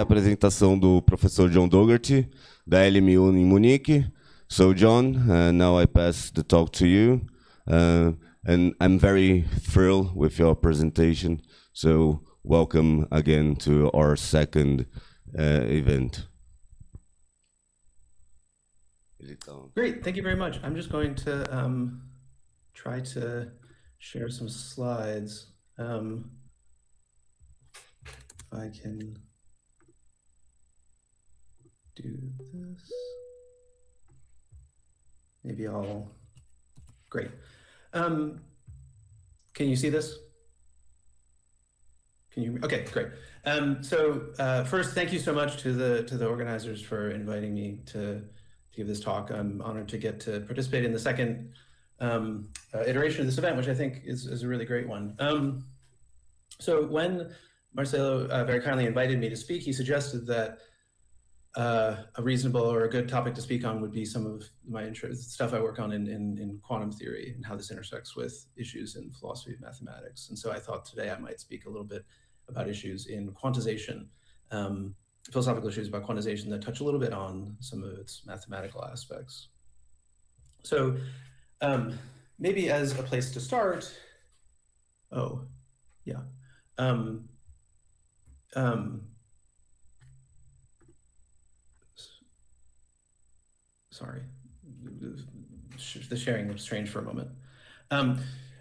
a apresentação do professor John Dougherty, da LMU em Munich. So John, now I pass the talk to you. And I'm very thrilled with your presentation. So welcome again to our second event. Great, thank you very much. I'm just going to try to share some slides. If I can do this. Maybe I'll, great. Can you see this? Can you, okay, great. First, thank you so much to the organizers for inviting me to give this talk. I'm honored to get to participate in the second iteration of this event, which I think is a really great one. So when Marcelo very kindly invited me to speak, he suggested that a reasonable or a good topic to speak on would be some of my interest, stuff I work on in quantum theory and how this intersects with issues in philosophy of mathematics. And so I thought today I might speak a little bit about issues in quantization, philosophical issues about quantization that touch a little bit on some of its mathematical aspects. So maybe as a place to start, sorry, the sharing was strange for a moment.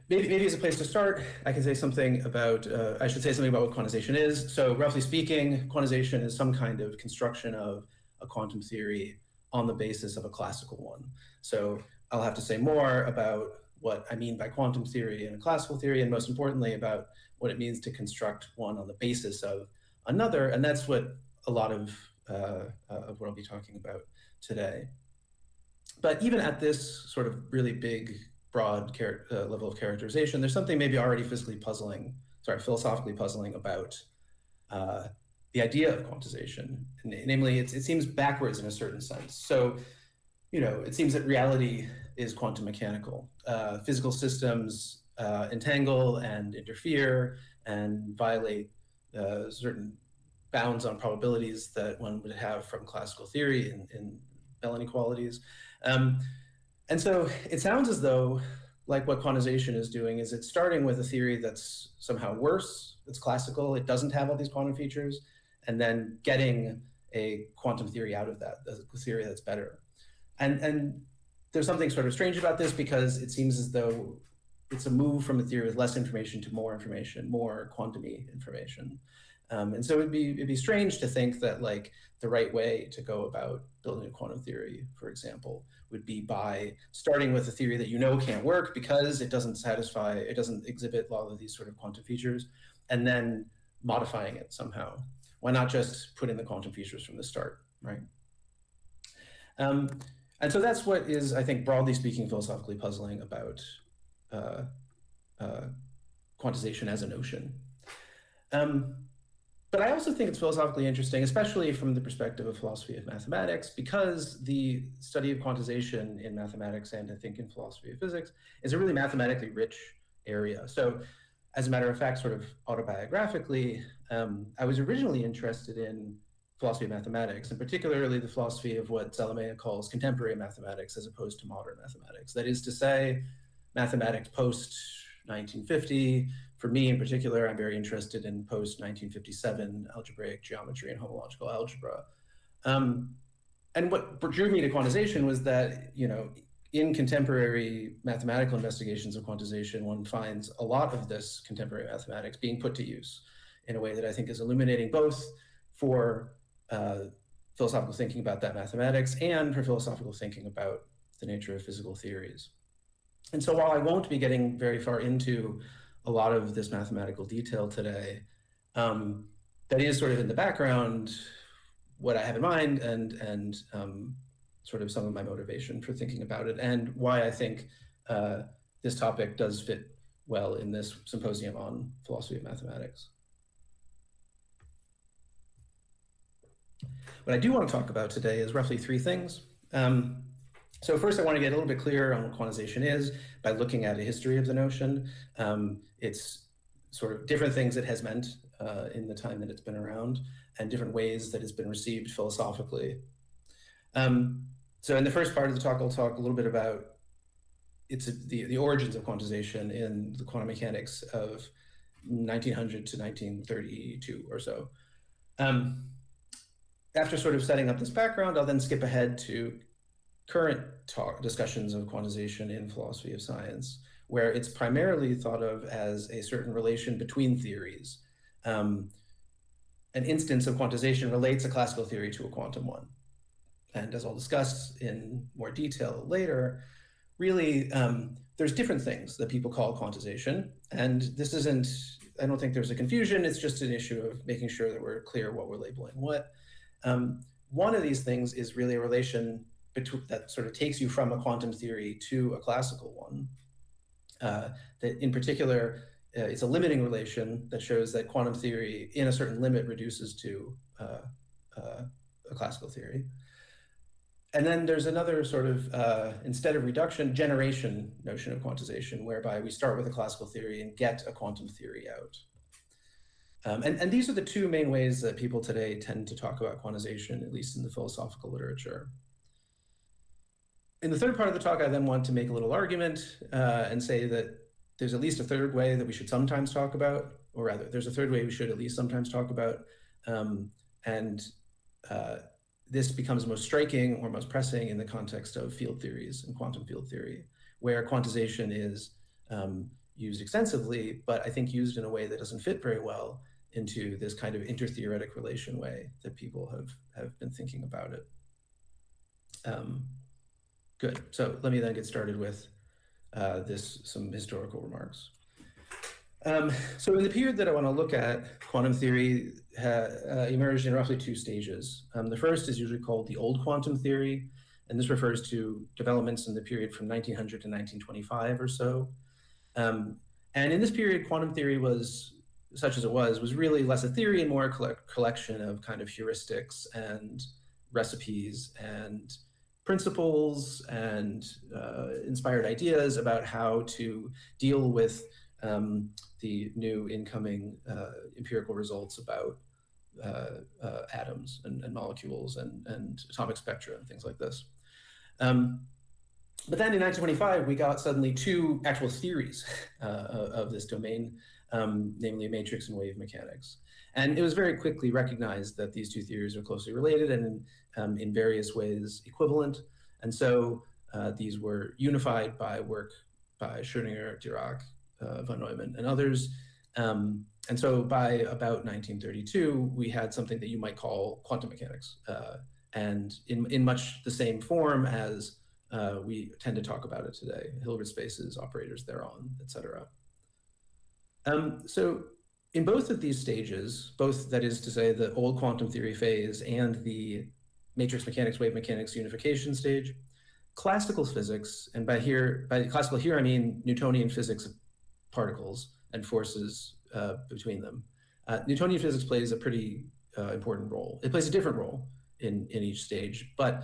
Maybe as a place to start, I can say something about, I should say something about what quantization is. So roughly speaking, quantization is some kind of construction of a quantum theory on the basis of a classical one. So I'll have to say more about what I mean by quantum theory and a classical theory, and most importantly about what it means to construct one on the basis of another. And that's what a lot of what I'll be talking about today. But even at this sort of really big, broad level of characterization, there's something maybe already philosophically puzzling about the idea of quantization. Namely, it seems backwards in a certain sense. So, it seems that reality is quantum mechanical. Physical systems entangle and interfere and violate certain bounds on probabilities that one would have from classical theory in Bell inequalities. And so it sounds as though, like what quantization is doing, is it's starting with a theory that's somehow worse, it's classical, it doesn't have all these quantum features, and then getting a quantum theory out of that, a theory that's better. And there's something sort of strange about this, because it seems as though it's a move from a theory with less information to more information, more quantum-y information. And so it'd be strange to think that like the right way to go about building a quantum theory, for example, would be by starting with a theory that can't work because it doesn't exhibit a lot of these sort of quantum features, and then modifying it somehow. Why not just put in the quantum features from the start, right? And so that's what is, I think, broadly speaking, philosophically puzzling about quantization as a notion. But I also think it's philosophically interesting, especially from the perspective of philosophy of mathematics, because the study of quantization in mathematics and I think in philosophy of physics is a really mathematically rich area. So as a matter of fact, sort of autobiographically, I was originally interested in philosophy of mathematics, and particularly the philosophy of what Zalamea calls contemporary mathematics as opposed to modern mathematics. That is to say, mathematics post-1950. For me in particular, I'm very interested in post-1957 algebraic geometry and homological algebra. And what drew me to quantization was that, in contemporary mathematical investigations of quantization, one finds a lot of this contemporary mathematics being put to use in a way that I think is illuminating, both for philosophical thinking about that mathematics and for philosophical thinking about the nature of physical theories. And so while I won't be getting very far into a lot of this mathematical detail today, that is sort of in the background, what I have in mind, and sort of some of my motivation for thinking about it, and why I think this topic does fit well in this symposium on philosophy of mathematics. What I do want to talk about today is roughly three things. So first, I want to get a little bit clearer on what quantization is by looking at a history of the notion. It's sort of different things it has meant in the time that it's been around. and different ways that it's been received philosophically. So in the first part of the talk, I'll talk a little bit about the origins of quantization in the quantum mechanics of 1900 to 1932 or so. After sort of setting up this background, I'll then skip ahead to current discussions of quantization in philosophy of science, where it's primarily thought of as a certain relation between theories. An instance of quantization relates a classical theory to a quantum one. And as I'll discuss in more detail later, really, there's different things that people call quantization. And this isn't, I don't think there's a confusion. It's just an issue of making sure that we're clear what we're labeling what. One of these things is really a relation that sort of takes you from a quantum theory to a classical one. That in particular, it's a limiting relation that shows that quantum theory in a certain limit reduces to a classical theory. And then there's another sort of, instead of reduction, generation notion of quantization, whereby we start with a classical theory and get a quantum theory out. And these are the two main ways that people today tend to talk about quantization, at least in the philosophical literature. In the third part of the talk, I then want to make a little argument and say that there's at least a third way that we should sometimes talk about, or rather, there's a third way we should at least sometimes talk about. This becomes most striking or most pressing in the context of field theories and quantum field theory, where quantization is used extensively, but I think used in a way that doesn't fit very well into this kind of intertheoretic relation way that people have been thinking about it. Good, so let me then get started with some historical remarks. So in the period that I want to look at, quantum theory emerged in roughly two stages. The first is usually called the old quantum theory, and this refers to developments in the period from 1900 to 1925 or so. And in this period, quantum theory was, such as it was really less a theory and more a collection of kind of heuristics and recipes and principles and inspired ideas about how to deal with the new incoming empirical results about atoms and molecules and atomic spectra and things like this. But then in 1925, we got suddenly two actual theories of this domain, namely matrix and wave mechanics. And it was very quickly recognized that these two theories are closely related and in various ways equivalent. And so these were unified by work by Schrödinger, Dirac, von Neumann, and others. And so by about 1932, we had something that you might call quantum mechanics, and in much the same form as we tend to talk about it today: Hilbert spaces, operators thereon, etc. So in both of these stages, both, that is to say, the old quantum theory phase and the matrix mechanics, wave mechanics unification stage, classical physics, and by classical here I mean Newtonian physics of particles and forces between them. Newtonian physics plays a pretty important role. It plays a different role in each stage, but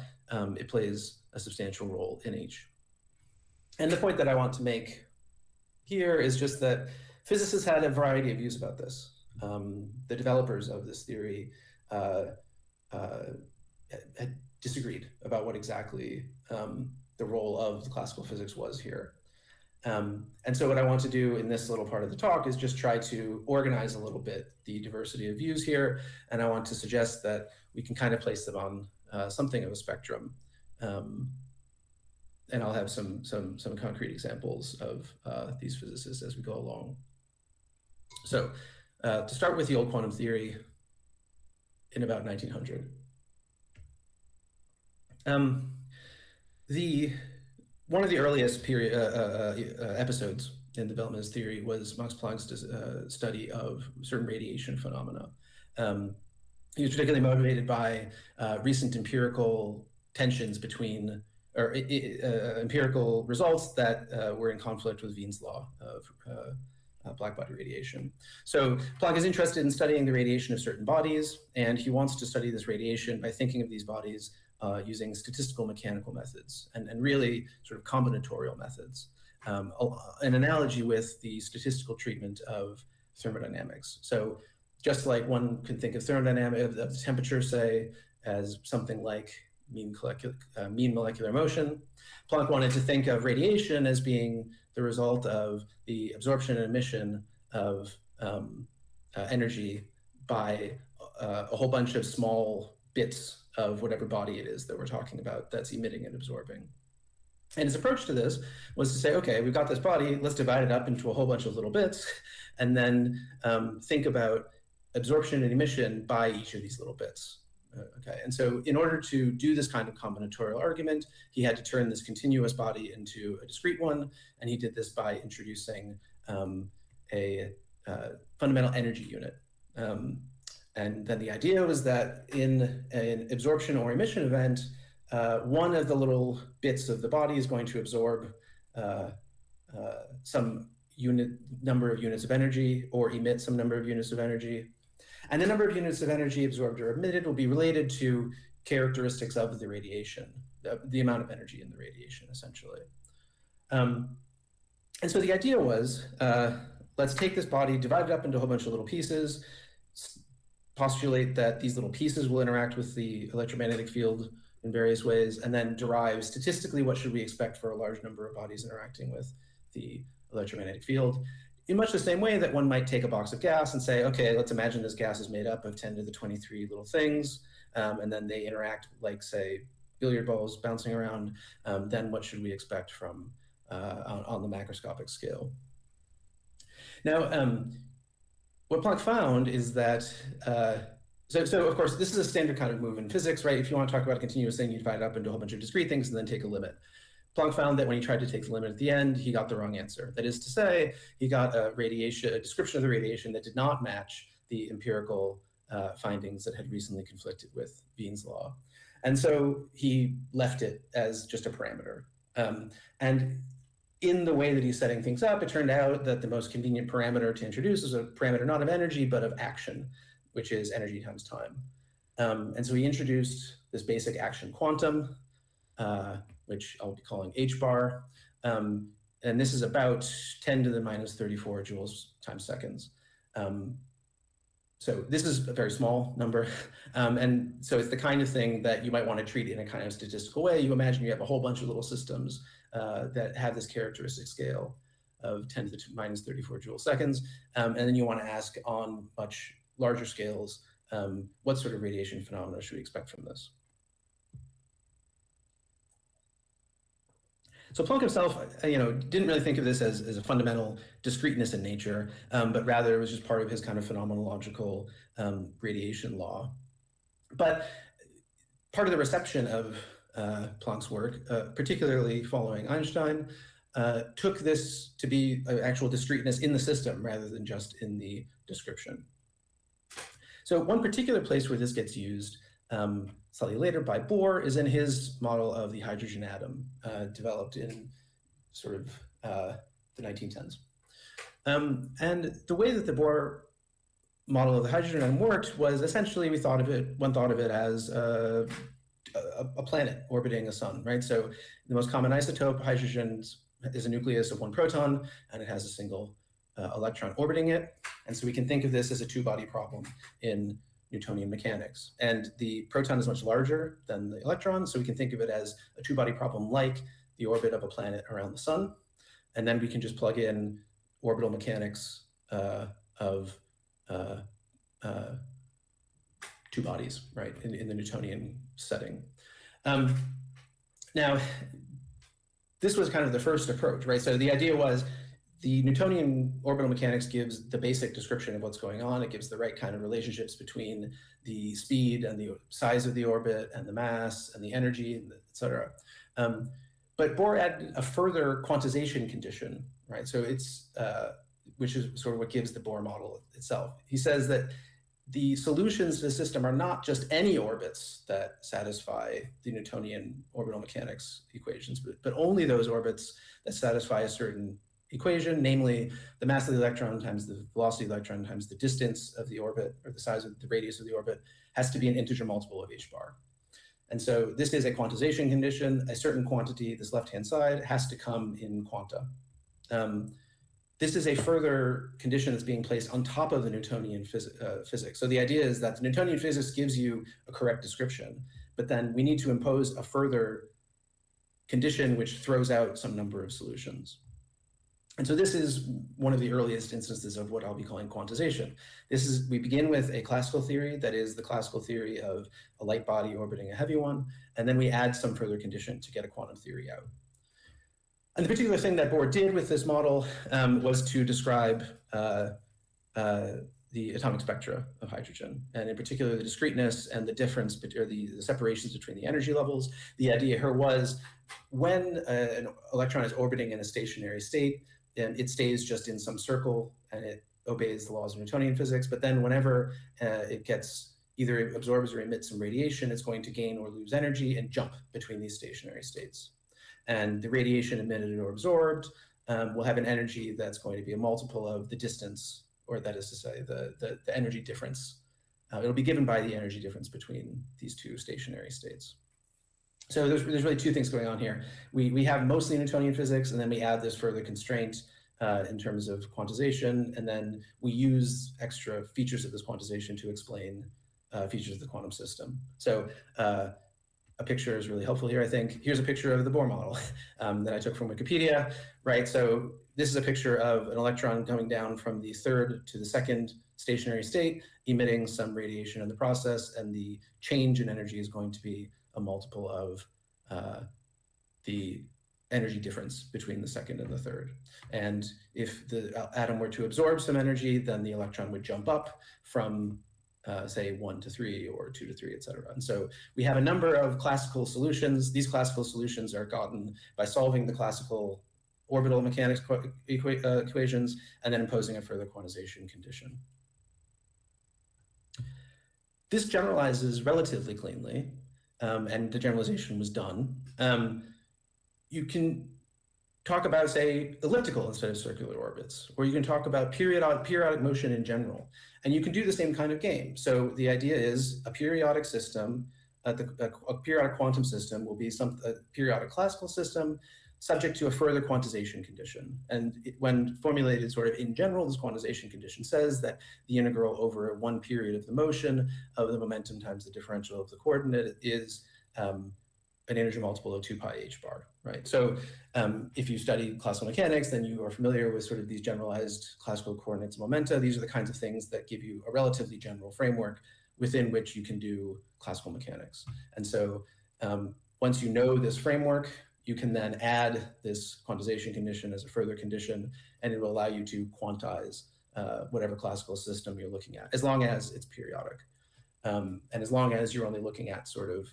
it plays a substantial role in each. And the point that I want to make here is just that physicists had a variety of views about this. The developers of this theory had disagreed about what exactly the role of the classical physics was here. And so what I want to do in this little part of the talk is just try to organize a little bit the diversity of views here. And I want to suggest that we can kind of place them on something of a spectrum. And I'll have some concrete examples of these physicists as we go along. So to start with the old quantum theory in about 1900. One of the earliest episodes in development of this theory was Max Planck's study of certain radiation phenomena. He was particularly motivated by recent empirical tensions between, or empirical results that were in conflict with Wien's law of blackbody radiation. So Planck is interested in studying the radiation of certain bodies, and he wants to study this radiation by thinking of these bodies using statistical mechanical methods and really sort of combinatorial methods, an analogy with the statistical treatment of thermodynamics. So just like one can think of thermodynamics of the temperature, say, as something like mean molecular motion, Planck wanted to think of radiation as being the result of the absorption and emission of energy by a whole bunch of small bits of whatever body it is that we're talking about that's emitting and absorbing. And his approach to this was to say, okay, we've got this body, let's divide it up into a whole bunch of little bits, and then think about absorption and emission by each of these little bits. Okay, and so in order to do this kind of combinatorial argument, he had to turn this continuous body into a discrete one, and he did this by introducing a fundamental energy unit. And then the idea was that in an absorption or emission event, one of the little bits of the body is going to absorb some number of units of energy or emit some number of units of energy. And the number of units of energy absorbed or emitted will be related to characteristics of the radiation, the amount of energy in the radiation, essentially. And so the idea was, let's take this body, divide it up into a whole bunch of little pieces, postulate that these little pieces will interact with the electromagnetic field in various ways, and then derive statistically what should we expect for a large number of bodies interacting with the electromagnetic field. In much the same way that one might take a box of gas and say, okay, let's imagine this gas is made up of 10 to the 23 little things, and then they interact like, say, billiard balls bouncing around, then what should we expect from on the macroscopic scale? Now, what Planck found is that, so of course, this is a standard kind of move in physics, right? If you want to talk about a continuous thing, you divide it up into a whole bunch of discrete things and then take a limit. Planck found that when he tried to take the limit at the end, he got the wrong answer. That is to say, he got a description of the radiation that did not match the empirical findings that had recently conflicted with Wien's law. And so he left it as just a parameter. And in the way that he's setting things up, it turned out that the most convenient parameter to introduce is a parameter not of energy, but of action, which is energy times time. And so he introduced this basic action quantum, which I'll be calling h bar. And this is about 10 to the minus 34 joules times seconds. So this is a very small number. And so it's the kind of thing that you might want to treat in a kind of statistical way. You imagine you have a whole bunch of little systems that have this characteristic scale of 10 to the minus 34 joule seconds. And then you want to ask on much larger scales, what sort of radiation phenomena should we expect from this? So Planck himself, didn't really think of this as a fundamental discreteness in nature, but rather it was just part of his kind of phenomenological radiation law. But part of the reception of Planck's work, particularly following Einstein, took this to be an actual discreteness in the system rather than just in the description. So one particular place where this gets used slightly later by Bohr is in his model of the hydrogen atom, developed in sort of the 1910s. And the way that the Bohr model of the hydrogen atom worked was essentially one thought of it as a planet orbiting a sun, right? So the most common isotope, hydrogen, is a nucleus of one proton, and it has a single electron orbiting it. And so we can think of this as a two-body problem in Newtonian mechanics. And the proton is much larger than the electron, so we can think of it as a two-body problem like the orbit of a planet around the sun. And then we can just plug in orbital mechanics of two bodies, right, in the Newtonian setting. Now, this was kind of the first approach, right? So the idea was the Newtonian orbital mechanics gives the basic description of what's going on. It gives the right kind of relationships between the speed and the size of the orbit and the mass and the energy, et cetera. But Bohr added a further quantization condition, right? So it's, which is sort of what gives the Bohr model itself. He says that the solutions to the system are not just any orbits that satisfy the Newtonian orbital mechanics equations, but only those orbits that satisfy a certain equation, namely the mass of the electron times the velocity of the electron times the distance of the orbit, or the size of the radius of the orbit, has to be an integer multiple of h bar. And so this is a quantization condition. A certain quantity, this left-hand side, has to come in quanta. this is a further condition that's being placed on top of the Newtonian physics. So the idea is that the Newtonian physics gives you a correct description, but then we need to impose a further condition which throws out some number of solutions. And so this is one of the earliest instances of what I'll be calling quantization. We begin with a classical theory, that is the classical theory of a light body orbiting a heavy one, and then we add some further condition to get a quantum theory out. And the particular thing that Bohr did with this model was to describe the atomic spectra of hydrogen, and in particular the discreteness and the difference, or the separations between the energy levels. The idea here was when an electron is orbiting in a stationary state, it stays just in some circle and it obeys the laws of Newtonian physics, but then whenever it gets either absorbs or emits some radiation, it's going to gain or lose energy and jump between these stationary states. And the radiation emitted or absorbed will have an energy that's going to be a multiple of the distance, or that is to say, the energy difference. It'll be given by the energy difference between these two stationary states. So there's really two things going on here. We have mostly Newtonian physics, and then we add this further constraint in terms of quantization, and then we use extra features of this quantization to explain features of the quantum system. So a picture is really helpful here, I think. Here's a picture of the Bohr model that I took from Wikipedia, right? So this is a picture of an electron coming down from the third to the second stationary state, emitting some radiation in the process, and the change in energy is going to be a multiple of the energy difference between the second and the third. And if the atom were to absorb some energy, then the electron would jump up from say 1 to 3 or 2 to 3, et cetera. And so we have a number of classical solutions. These classical solutions are gotten by solving the classical orbital mechanics equations and then imposing a further quantization condition. This generalizes relatively cleanly, and the generalization was done. You can talk about, say, elliptical instead of circular orbits, or you can talk about periodic motion in general, and you can do the same kind of game. So the idea is a periodic system, a periodic quantum system will be a periodic classical system subject to a further quantization condition. And when formulated sort of in general, this quantization condition says that the integral over one period of the motion of the momentum times the differential of the coordinate is an integer multiple of 2 pi h bar, right? So if you study classical mechanics, then you are familiar with sort of these generalized classical coordinates momenta. These are the kinds of things that give you a relatively general framework within which you can do classical mechanics. And so once you know this framework, you can then add this quantization condition as a further condition, and it will allow you to quantize whatever classical system you're looking at, as long as it's periodic. And as long as you're only looking at sort of,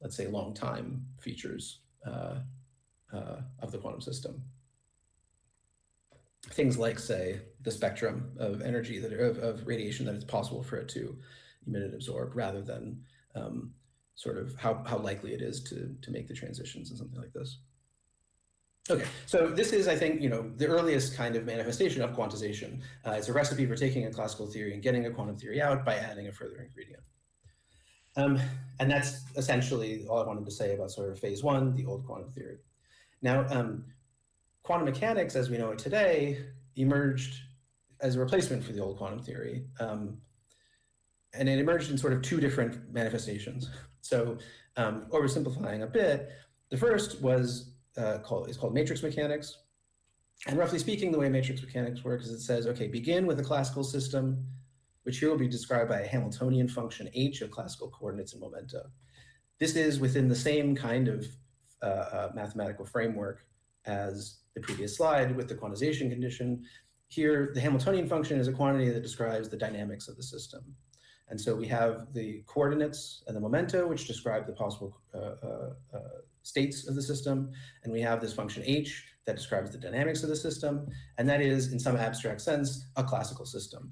let's say, long time features of the quantum system. Things like, say, the spectrum of energy, of radiation that it's possible for it to emit and absorb, rather than sort of how likely it is to make the transitions and something like this. Okay, so this is, I think, the earliest kind of manifestation of quantization. It's a recipe for taking a classical theory and getting a quantum theory out by adding a further ingredient. And that's essentially all I wanted to say about sort of phase one, the old quantum theory. Now, quantum mechanics, as we know it today, emerged as a replacement for the old quantum theory. And it emerged in sort of two different manifestations. So oversimplifying a bit, the first was called matrix mechanics. And roughly speaking, the way matrix mechanics works is it says, okay, begin with a classical system, which here will be described by a Hamiltonian function h of classical coordinates and momenta. This is within the same kind of mathematical framework as the previous slide with the quantization condition. Here, the Hamiltonian function is a quantity that describes the dynamics of the system. And so we have the coordinates and the momenta, which describe the possible states of the system. And we have this function h that describes the dynamics of the system. And that is, in some abstract sense, a classical system.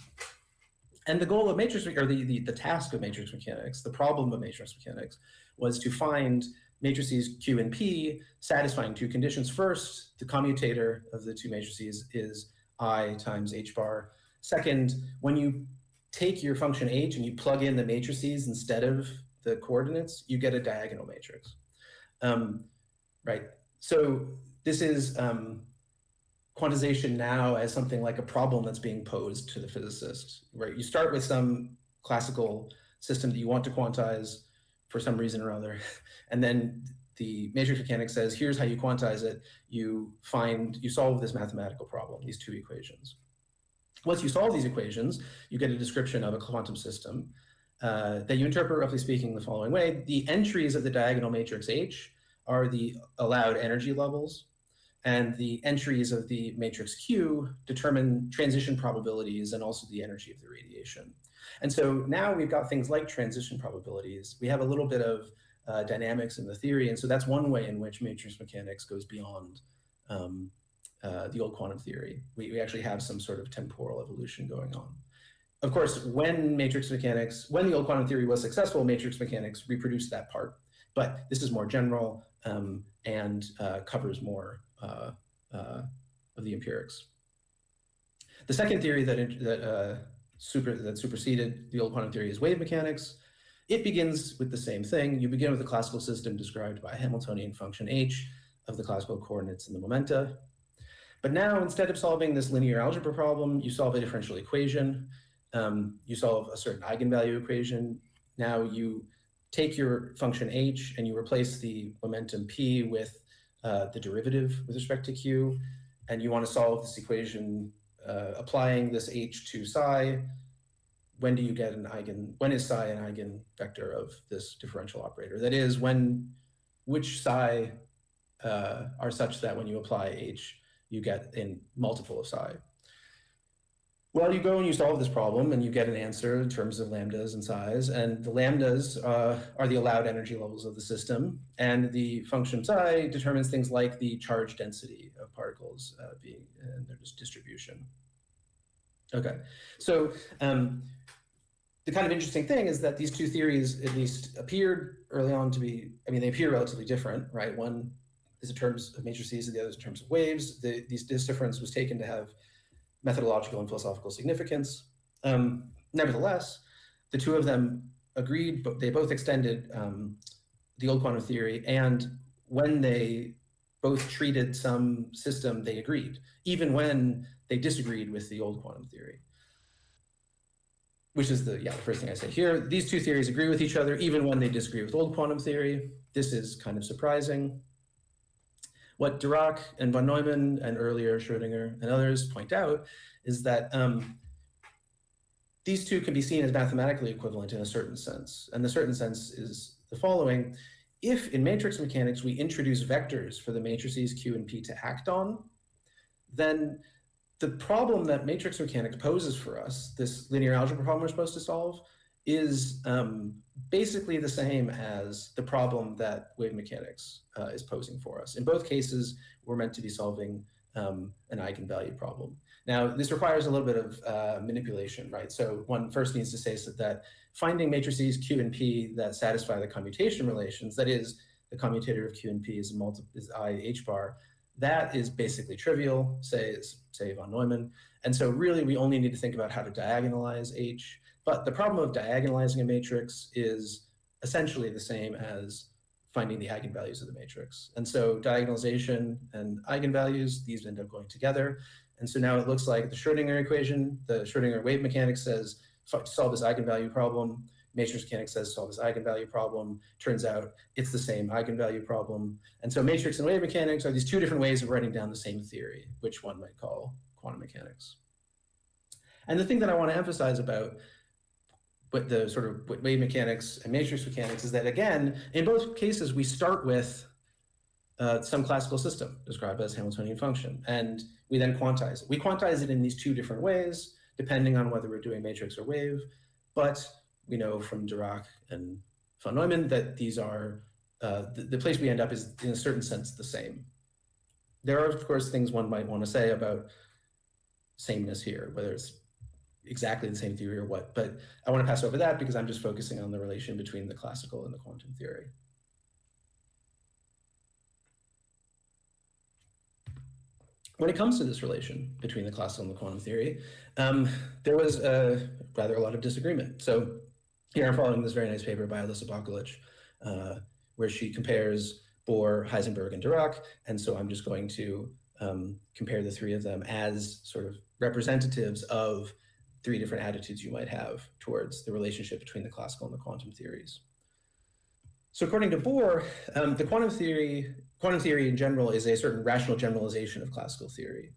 And the goal of matrix, or the task of matrix mechanics, the problem of matrix mechanics, was to find matrices Q and P satisfying two conditions. First, the commutator of the two matrices is I times h bar. Second, when you take your function h and you plug in the matrices instead of the coordinates, you get a diagonal matrix. Right. So this is quantization now as something like a problem that's being posed to the physicist, right? You start with some classical system that you want to quantize for some reason or other, and then the matrix mechanics says, here's how you quantize it. You solve this mathematical problem, these two equations. Once you solve these equations, you get a description of a quantum system that you interpret, roughly speaking, the following way. The entries of the diagonal matrix H are the allowed energy levels, and the entries of the matrix Q determine transition probabilities and also the energy of the radiation. And so now we've got things like transition probabilities. We have a little bit of dynamics in the theory, and so that's one way in which matrix mechanics goes beyond the old quantum theory. We actually have some sort of temporal evolution going on. Of course, when the old quantum theory was successful, matrix mechanics reproduced that part, but this is more general and covers more of the empirics. The second theory that superseded the old quantum theory is wave mechanics. It begins with the same thing. You begin with a classical system described by a Hamiltonian function h of the classical coordinates and the momenta. But now, instead of solving this linear algebra problem, you solve a differential equation. You solve a certain eigenvalue equation. Now you take your function h and you replace the momentum p with the derivative with respect to q, and you want to solve this equation applying this h to psi. When do you get when is psi an eigenvector of this differential operator? That is, which psi are such that when you apply h, you get a multiple of psi. Well, you go and you solve this problem and you get an answer in terms of lambdas and psi's, and the lambdas are the allowed energy levels of the system, and the function psi determines things like the charge density of particles and their distribution. Okay, so the kind of interesting thing is that these two theories at least appeared early on to be, they appear relatively different, right? One is in terms of matrices and the other is in terms of waves. This difference was taken to have methodological and philosophical significance. Nevertheless, the two of them agreed, but they both extended the old quantum theory, and when they both treated some system, they agreed, even when they disagreed with the old quantum theory. Which is the first thing I say here. These two theories agree with each other, even when they disagree with old quantum theory. This is kind of surprising. What Dirac and von Neumann and earlier Schrödinger and others point out is that these two can be seen as mathematically equivalent in a certain sense. And the certain sense is the following. If in matrix mechanics we introduce vectors for the matrices Q and P to act on, then the problem that matrix mechanics poses for us, this linear algebra problem we're supposed to solve, is basically the same as the problem that wave mechanics is posing for us. In both cases, we're meant to be solving an eigenvalue problem. Now, this requires a little bit of manipulation, right? So one first needs to say that finding matrices Q and P that satisfy the commutation relations, that is, the commutator of Q and P is I h bar, that is basically trivial, say von Neumann. And so really, we only need to think about how to diagonalize H. But the problem of diagonalizing a matrix is essentially the same as finding the eigenvalues of the matrix. And so diagonalization and eigenvalues, these end up going together. And so now it looks like the Schrödinger equation, the Schrödinger wave mechanics says, solve this eigenvalue problem. Matrix mechanics says solve this eigenvalue problem. Turns out it's the same eigenvalue problem. And so matrix and wave mechanics are these two different ways of writing down the same theory, which one might call quantum mechanics. And the thing that I want to emphasize about the sort of wave mechanics and matrix mechanics is that, again, in both cases, we start with some classical system described as Hamiltonian function, and we then quantize it. We quantize it in these two different ways, depending on whether we're doing matrix or wave, but we know from Dirac and von Neumann that these are, the place we end up is in a certain sense the same. There are, of course, things one might want to say about sameness here, whether it's exactly the same theory or what, but I want to pass over that because I'm just focusing on the relation between the classical and the quantum theory. When it comes to this relation between the classical and the quantum theory, there was rather a lot of disagreement. So here I'm following this very nice paper by Alyssa Bakulich, where she compares Bohr, Heisenberg, and Dirac, and so I'm just going to compare the three of them as sort of representatives of three different attitudes you might have towards the relationship between the classical and the quantum theories. So according to Bohr, the quantum theory in general is a certain rational generalization of classical theory.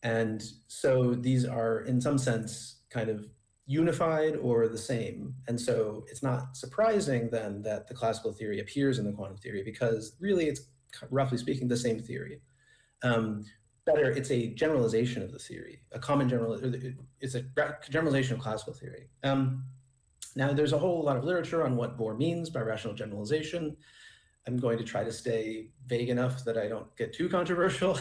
And so these are, in some sense, kind of unified or the same. And so it's not surprising then that the classical theory appears in the quantum theory, because really it's, roughly speaking, the same theory. Better, it's a generalization of the theory, it's a generalization of classical theory. Now, there's a whole lot of literature on what Bohr means by rational generalization. I'm going to try to stay vague enough that I don't get too controversial,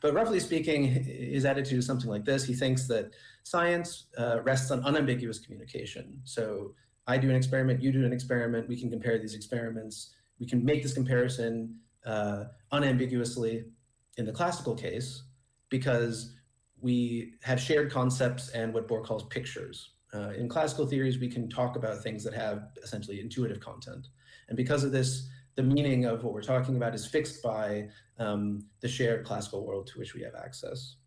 but roughly speaking, his attitude is something like this. He thinks that science rests on unambiguous communication. So I do an experiment, you do an experiment, we can compare these experiments, we can make this comparison unambiguously in the classical case, because we have shared concepts and what Bohr calls pictures. In classical theories, we can talk about things that have essentially intuitive content. And because of this, the meaning of what we're talking about is fixed by the shared classical world to which we have access.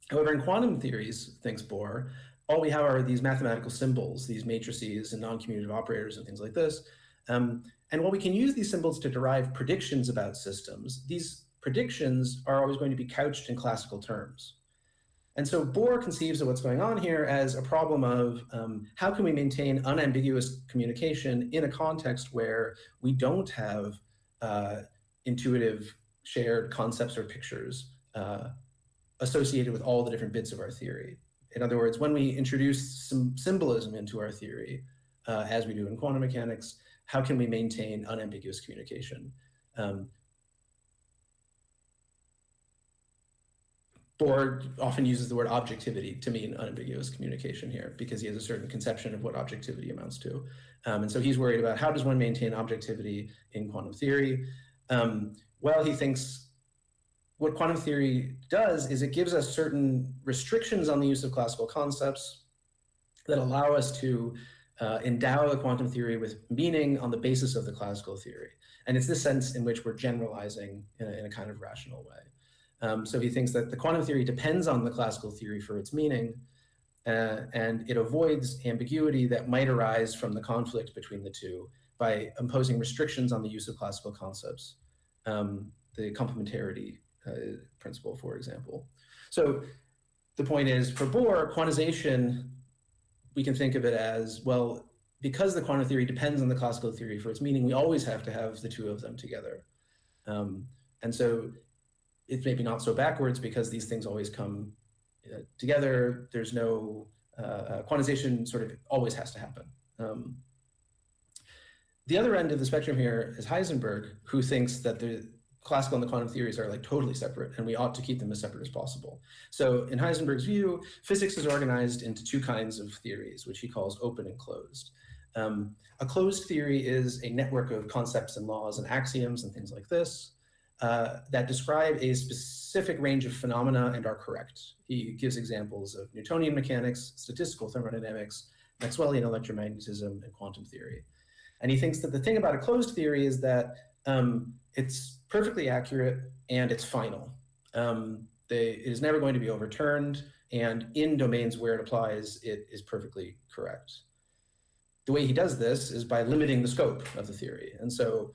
However, in quantum theories, thinks Bohr, all we have are these mathematical symbols, these matrices and non-commutative operators and things like this. And while we can use these symbols to derive predictions about systems, these predictions are always going to be couched in classical terms. And so Bohr conceives of what's going on here as a problem of how can we maintain unambiguous communication in a context where we don't have intuitive shared concepts or pictures associated with all the different bits of our theory. In other words, when we introduce some symbolism into our theory, as we do in quantum mechanics, how can we maintain unambiguous communication? Bohr often uses the word objectivity to mean unambiguous communication here, because he has a certain conception of what objectivity amounts to. And so he's worried about how does one maintain objectivity in quantum theory? Well, he thinks what quantum theory does is it gives us certain restrictions on the use of classical concepts that allow us to endow the quantum theory with meaning on the basis of the classical theory. And it's this sense in which we're generalizing in a kind of rational way. So he thinks that the quantum theory depends on the classical theory for its meaning, and it avoids ambiguity that might arise from the conflict between the two by imposing restrictions on the use of classical concepts, the complementarity principle, for example. So the point is, for Bohr, quantization, we can think of it as, well, because the quantum theory depends on the classical theory for its meaning, we always have to have the two of them together. And so it's maybe not so backwards, because these things always come together. There's no quantization sort of always has to happen. The other end of the spectrum here is Heisenberg, who thinks that the classical and the quantum theories are like totally separate, and we ought to keep them as separate as possible. So in Heisenberg's view, physics is organized into two kinds of theories, which he calls open and closed. A closed theory is a network of concepts and laws and axioms and things like this, that describe a specific range of phenomena and are correct. He gives examples of Newtonian mechanics, statistical thermodynamics, Maxwellian electromagnetism, and quantum theory. And he thinks that the thing about a closed theory is that it's perfectly accurate and it's final. It is never going to be overturned, and in domains where it applies, it is perfectly correct. The way he does this is by limiting the scope of the theory. And so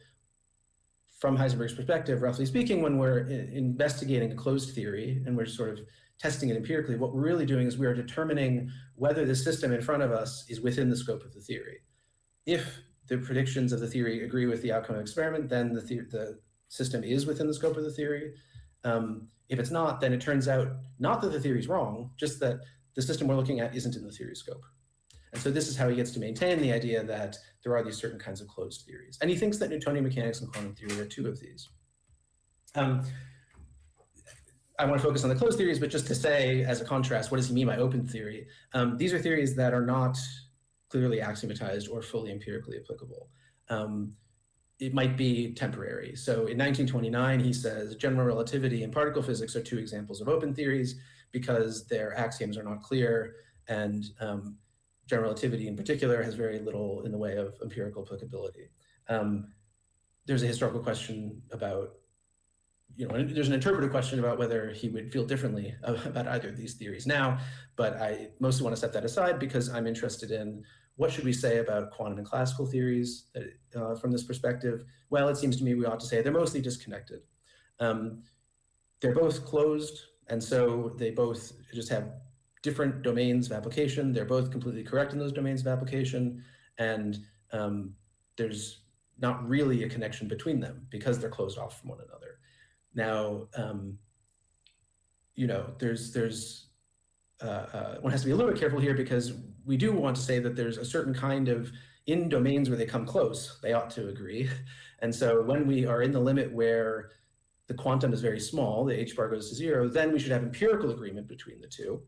from Heisenberg's perspective, roughly speaking, when we're investigating a closed theory and we're sort of testing it empirically, what we're really doing is we are determining whether the system in front of us is within the scope of the theory. If the predictions of the theory agree with the outcome of the experiment, then the system is within the scope of the theory. If it's not, then it turns out not that the theory is wrong, just that the system we're looking at isn't in the theory scope. And so this is how he gets to maintain the idea that there are these certain kinds of closed theories. And he thinks that Newtonian mechanics and quantum theory are two of these. I want to focus on the closed theories, but just to say, as a contrast, what does he mean by open theory? These are theories that are not clearly axiomatized or fully empirically applicable. It might be temporary. So in 1929, he says, general relativity and particle physics are two examples of open theories because their axioms are not clear, and general relativity in particular has very little in the way of empirical applicability. There's a historical question about there's an interpretive question about whether he would feel differently about either of these theories now, but I mostly want to set that aside because I'm interested in what should we say about quantum and classical theories from this perspective. Well, it seems to me we ought to say they're mostly disconnected. They're both closed, and so they both just have different domains of application. They're both completely correct in those domains of application, and there's not really a connection between them because they're closed off from one another. Now, one has to be a little bit careful here because we do want to say that there's a certain kind of, in domains where they come close, they ought to agree. And so when we are in the limit where the quantum is very small, the h bar goes to 0, then we should have empirical agreement between the two.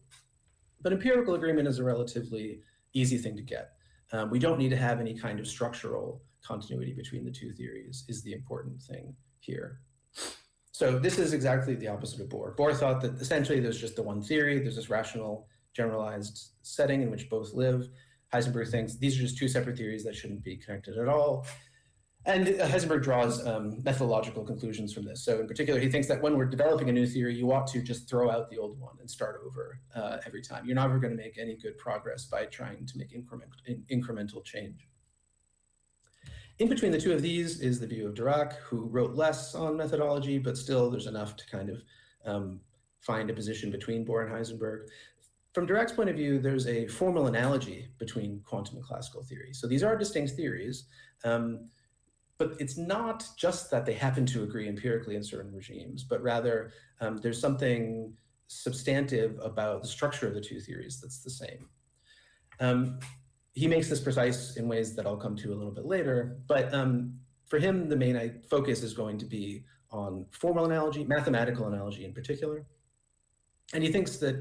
But empirical agreement is a relatively easy thing to get. We don't need to have any kind of structural continuity between the two theories is the important thing here. So this is exactly the opposite of Bohr. Bohr thought that essentially there's just the one theory, there's this rational generalized setting in which both live. Heisenberg thinks these are just two separate theories that shouldn't be connected at all. And Heisenberg draws methodological conclusions from this. So in particular, he thinks that when we're developing a new theory, you ought to just throw out the old one and start over every time. You're never going to make any good progress by trying to make incremental change. In between the two of these is the view of Dirac, who wrote less on methodology, but still there's enough to kind of find a position between Bohr and Heisenberg. From Dirac's point of view, there's a formal analogy between quantum and classical theory. So these are distinct theories, but it's not just that they happen to agree empirically in certain regimes, but rather there's something substantive about the structure of the two theories that's the same. He makes this precise in ways that I'll come to a little bit later, but for him, the main focus is going to be on formal analogy, mathematical analogy in particular. And he thinks that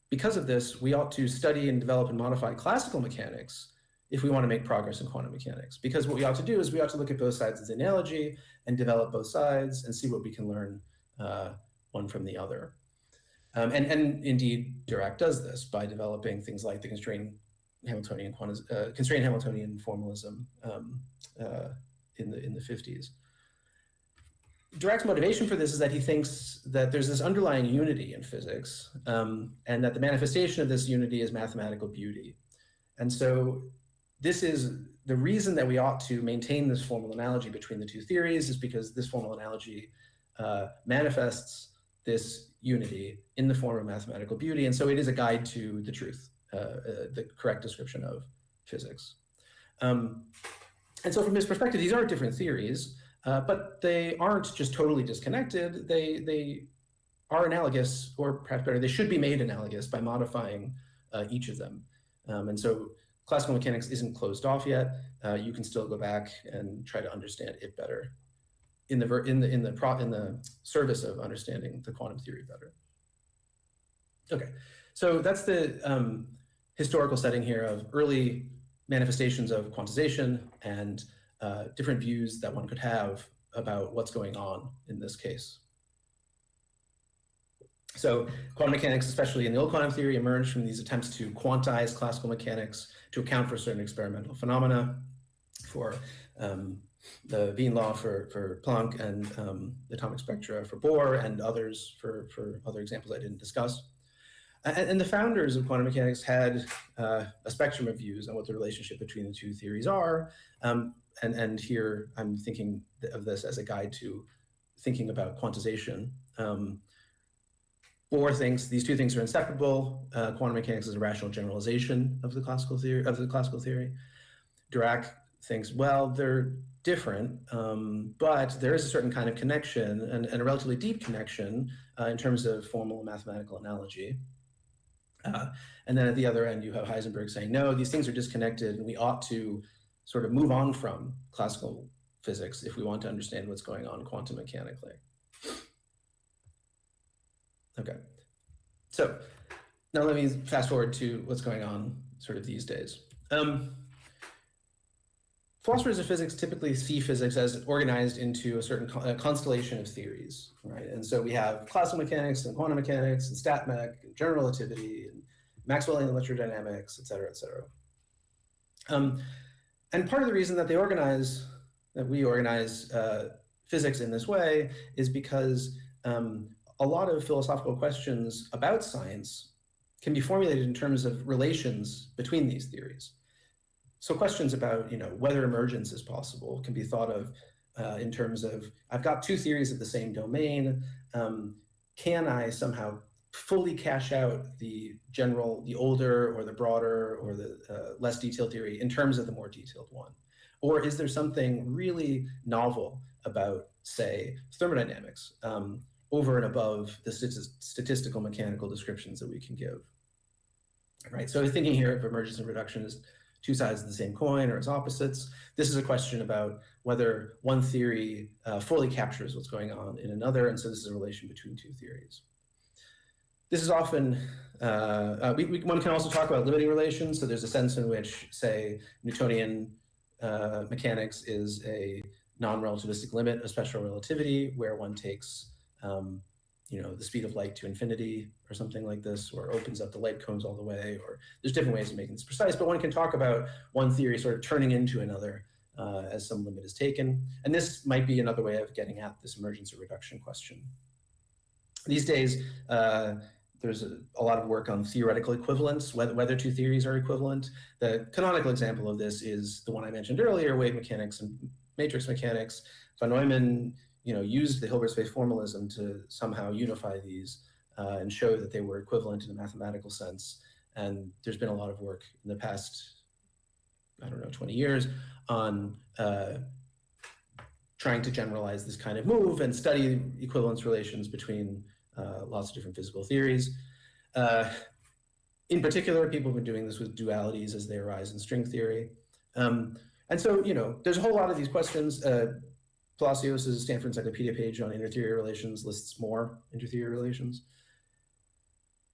because of this, we ought to study and develop and modify classical mechanics if we want to make progress in quantum mechanics. Because what we ought to do is we ought to look at both sides of the analogy and develop both sides and see what we can learn one from the other. And indeed, Dirac does this by developing things like the constrained Hamiltonian formalism in the 50s. Dirac's motivation for this is that he thinks that there's this underlying unity in physics, and that the manifestation of this unity is mathematical beauty. And so this is the reason that we ought to maintain this formal analogy between the two theories, is because this formal analogy manifests this unity in the form of mathematical beauty. And so it is a guide to the truth, the correct description of physics. And so from his perspective, these are different theories, but they aren't just totally disconnected. They are analogous, or perhaps better, they should be made analogous by modifying each of them. And so classical mechanics isn't closed off yet. You can still go back and try to understand it better in the service of understanding the quantum theory better. Okay, so that's the historical setting here of early manifestations of quantization and different views that one could have about what's going on in this case. So quantum mechanics, especially in the old quantum theory, emerged from these attempts to quantize classical mechanics to account for certain experimental phenomena, for the Wien law for Planck, and the atomic spectra for Bohr, and others for other examples I didn't discuss. And the founders of quantum mechanics had a spectrum of views on what the relationship between the two theories are. And here I'm thinking of this as a guide to thinking about quantization. Bohr thinks these two things are inseparable. Quantum mechanics is a rational generalization of the classical theory. Dirac thinks, well, they're different, but there is a certain kind of connection and a relatively deep connection in terms of formal mathematical analogy. And then at the other end, you have Heisenberg saying, no, these things are disconnected, and we ought to sort of move on from classical physics if we want to understand what's going on quantum mechanically. Okay, so now let me fast forward to what's going on sort of these days. Philosophers of physics typically see physics as organized into a certain constellation of theories, right? And so we have classical mechanics and quantum mechanics and stat mech and general relativity and Maxwellian electrodynamics, et cetera, et cetera. And part of the reason that we organize physics in this way is because a lot of philosophical questions about science can be formulated in terms of relations between these theories. So questions about, whether emergence is possible can be thought of in terms of, I've got two theories of the same domain. Can I somehow fully cash out the older or the broader or the less detailed theory in terms of the more detailed one? Or is there something really novel about, say, thermodynamics over and above the statistical mechanical descriptions that we can give? Right, so thinking here of emergence and reduction as two sides of the same coin or as opposites. This is a question about whether one theory fully captures what's going on in another, and so this is a relation between two theories. This is often, one can also talk about limiting relations, so there's a sense in which, say, Newtonian mechanics is a non-relativistic limit of special relativity, where one takes the speed of light to infinity or something like this, or opens up the light cones all the way, or there's different ways of making this precise, but one can talk about one theory sort of turning into another as some limit is taken. And this might be another way of getting at this emergence or reduction question. These days, there's a lot of work on theoretical equivalence, whether two theories are equivalent. The canonical example of this is the one I mentioned earlier, wave mechanics and matrix mechanics. Von Neumann used the Hilbert space formalism to somehow unify these and show that they were equivalent in a mathematical sense. And there's been a lot of work in the past, 20 years on trying to generalize this kind of move and study equivalence relations between lots of different physical theories. In particular, people have been doing this with dualities as they arise in string theory. And so, there's a whole lot of these questions. Palacios' Stanford Encyclopedia page on intertheory relations lists more intertheory relations.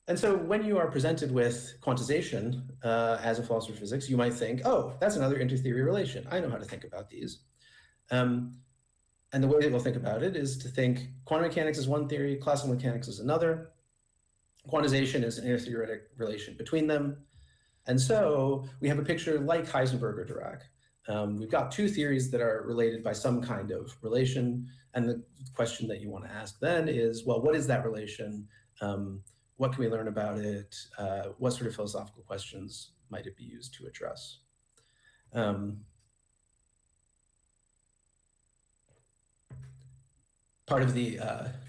And so when you are presented with quantization as a philosopher of physics, you might think, oh, that's another intertheory relation. I know how to think about these. And the way that we'll think about it is to think quantum mechanics is one theory, classical mechanics is another. Quantization is an intertheoretic relation between them. And so we have a picture like Heisenberg or Dirac. We've got two theories that are related by some kind of relation. And the question that you want to ask then is, well, what is that relation? What can we learn about it? What sort of philosophical questions might it be used to address? Part of the,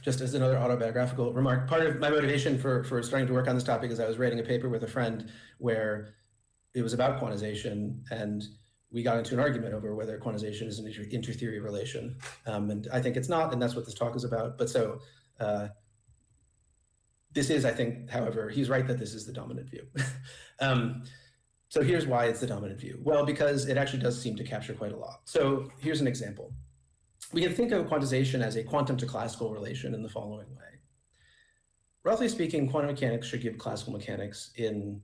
just as another autobiographical remark, part of my motivation for starting to work on this topic is I was writing a paper with a friend where it was about quantization, and we got into an argument over whether quantization is an intertheory relation. And I think it's not, and that's what this talk is about. But so this is, I think, however, he's right that this is the dominant view. So here's why it's the dominant view. Well, because it actually does seem to capture quite a lot. So here's an example. We can think of quantization as a quantum to classical relation in the following way. Roughly speaking, quantum mechanics should give classical mechanics in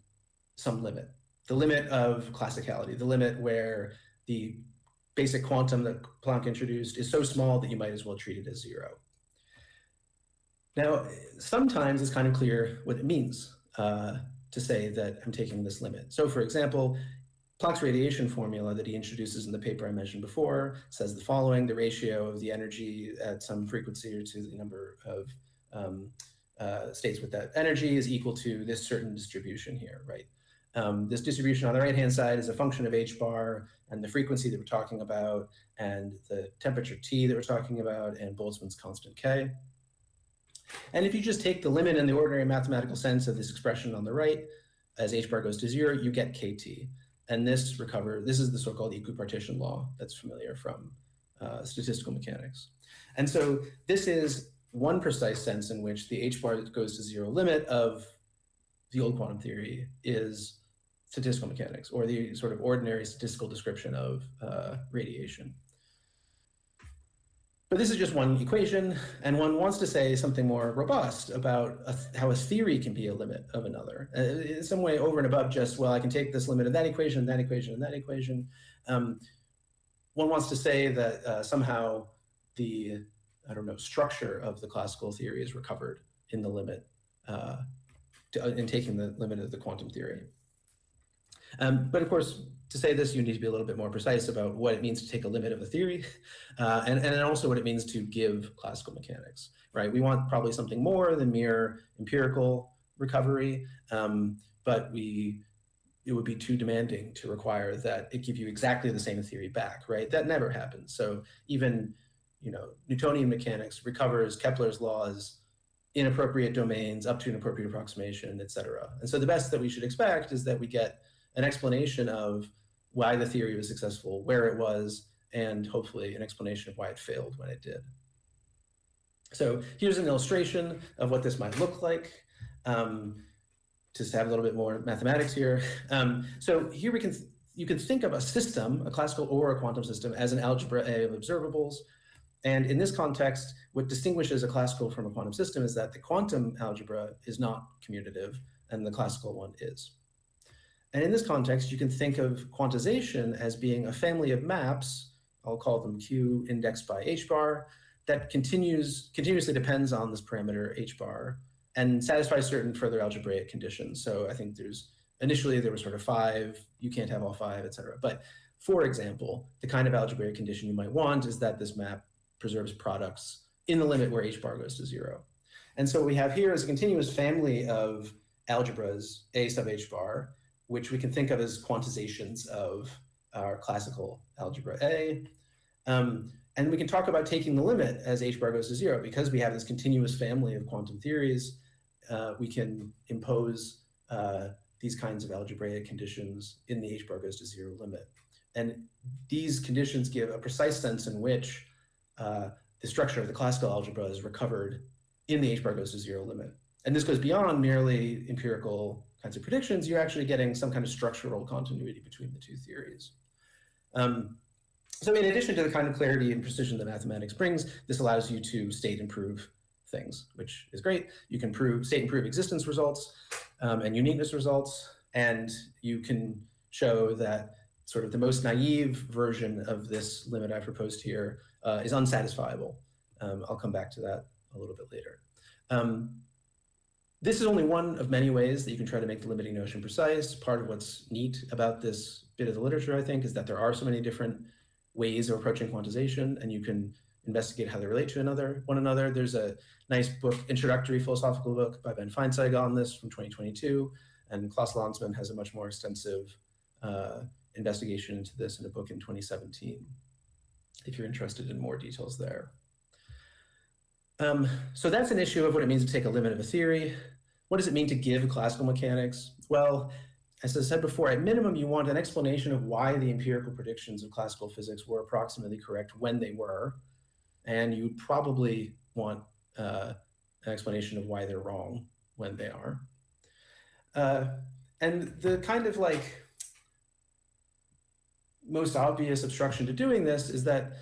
some limit. The limit of classicality, the limit where the basic quantum that Planck introduced is so small that you might as well treat it as zero. Now, sometimes it's kind of clear what it means to say that I'm taking this limit. So for example, Planck's radiation formula that he introduces in the paper I mentioned before says the following: the ratio of the energy at some frequency or to the number of states with that energy is equal to this certain distribution here, right? This distribution on the right-hand side is a function of h bar and the frequency that we're talking about and the temperature T that we're talking about and Boltzmann's constant K. And if you just take the limit in the ordinary mathematical sense of this expression on the right, as h bar goes to 0, you get kt. And this is the so-called equipartition law that's familiar from statistical mechanics. And so this is one precise sense in which the h bar that goes to 0 limit of the old quantum theory is statistical mechanics, or the sort of ordinary statistical description of radiation. But this is just one equation, and one wants to say something more robust about how a theory can be a limit of another. In some way over and above just, well, I can take this limit of that equation, that equation, and that equation. One wants to say that somehow the, structure of the classical theory is recovered in the limit, in taking the limit of the quantum theory. But of course, to say this, you need to be a little bit more precise about what it means to take a limit of a theory, and also what it means to give classical mechanics, right? We want probably something more than mere empirical recovery, but it would be too demanding to require that it give you exactly the same theory back, right? That never happens. So even, Newtonian mechanics recovers Kepler's laws in appropriate domains up to an appropriate approximation, et cetera. And so the best that we should expect is that we get an explanation of why the theory was successful, where it was, and hopefully an explanation of why it failed when it did. So here's an illustration of what this might look like. Just to have a little bit more mathematics here. So here you can think of a system, a classical or a quantum system, as an algebra A of observables. And in this context, what distinguishes a classical from a quantum system is that the quantum algebra is not commutative and the classical one is. And in this context, you can think of quantization as being a family of maps, I'll call them Q indexed by H bar, that continuously depends on this parameter H bar and satisfies certain further algebraic conditions. So I think initially there were sort of 5, you can't have all 5, et cetera. But for example, the kind of algebraic condition you might want is that this map preserves products in the limit where H bar goes to 0. And so what we have here is a continuous family of algebras, A sub H bar, which we can think of as quantizations of our classical algebra A. And we can talk about taking the limit as H bar goes to 0. Because we have this continuous family of quantum theories, we can impose these kinds of algebraic conditions in the H bar goes to 0 limit. And these conditions give a precise sense in which the structure of the classical algebra is recovered in the H bar goes to 0 limit. And this goes beyond merely empirical kinds of predictions. You're actually getting some kind of structural continuity between the two theories. So in addition to the kind of clarity and precision that mathematics brings, this allows you to state and prove things, which is great. You can state and prove existence results and uniqueness results, and you can show that sort of the most naive version of this limit I proposed here is unsatisfiable. I'll come back to that a little bit later. This is only one of many ways that you can try to make the limiting notion precise. Part of what's neat about this bit of the literature, I think, is that there are so many different ways of approaching quantization, and you can investigate how they relate to one another. There's a nice book, introductory philosophical book by Ben Feinsteig on this from 2022, and Klaus Landsman has a much more extensive investigation into this in a book in 2017, if you're interested in more details there. So that's an issue of what it means to take a limit of a theory. What does it mean to give classical mechanics? Well, as I said before, at minimum, you want an explanation of why the empirical predictions of classical physics were approximately correct when they were. And you probably want an explanation of why they're wrong when they are. And the kind of like most obvious obstruction to doing this is that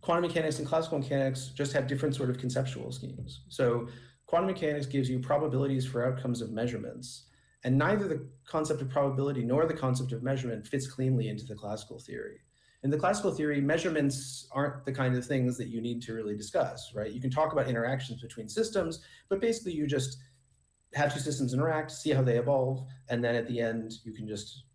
quantum mechanics and classical mechanics just have different sort of conceptual schemes. So quantum mechanics gives you probabilities for outcomes of measurements. And neither the concept of probability nor the concept of measurement fits cleanly into the classical theory. In the classical theory, measurements aren't the kind of things that you need to really discuss, right? You can talk about interactions between systems, but basically you just have two systems interact, see how they evolve, and then at the end, you can just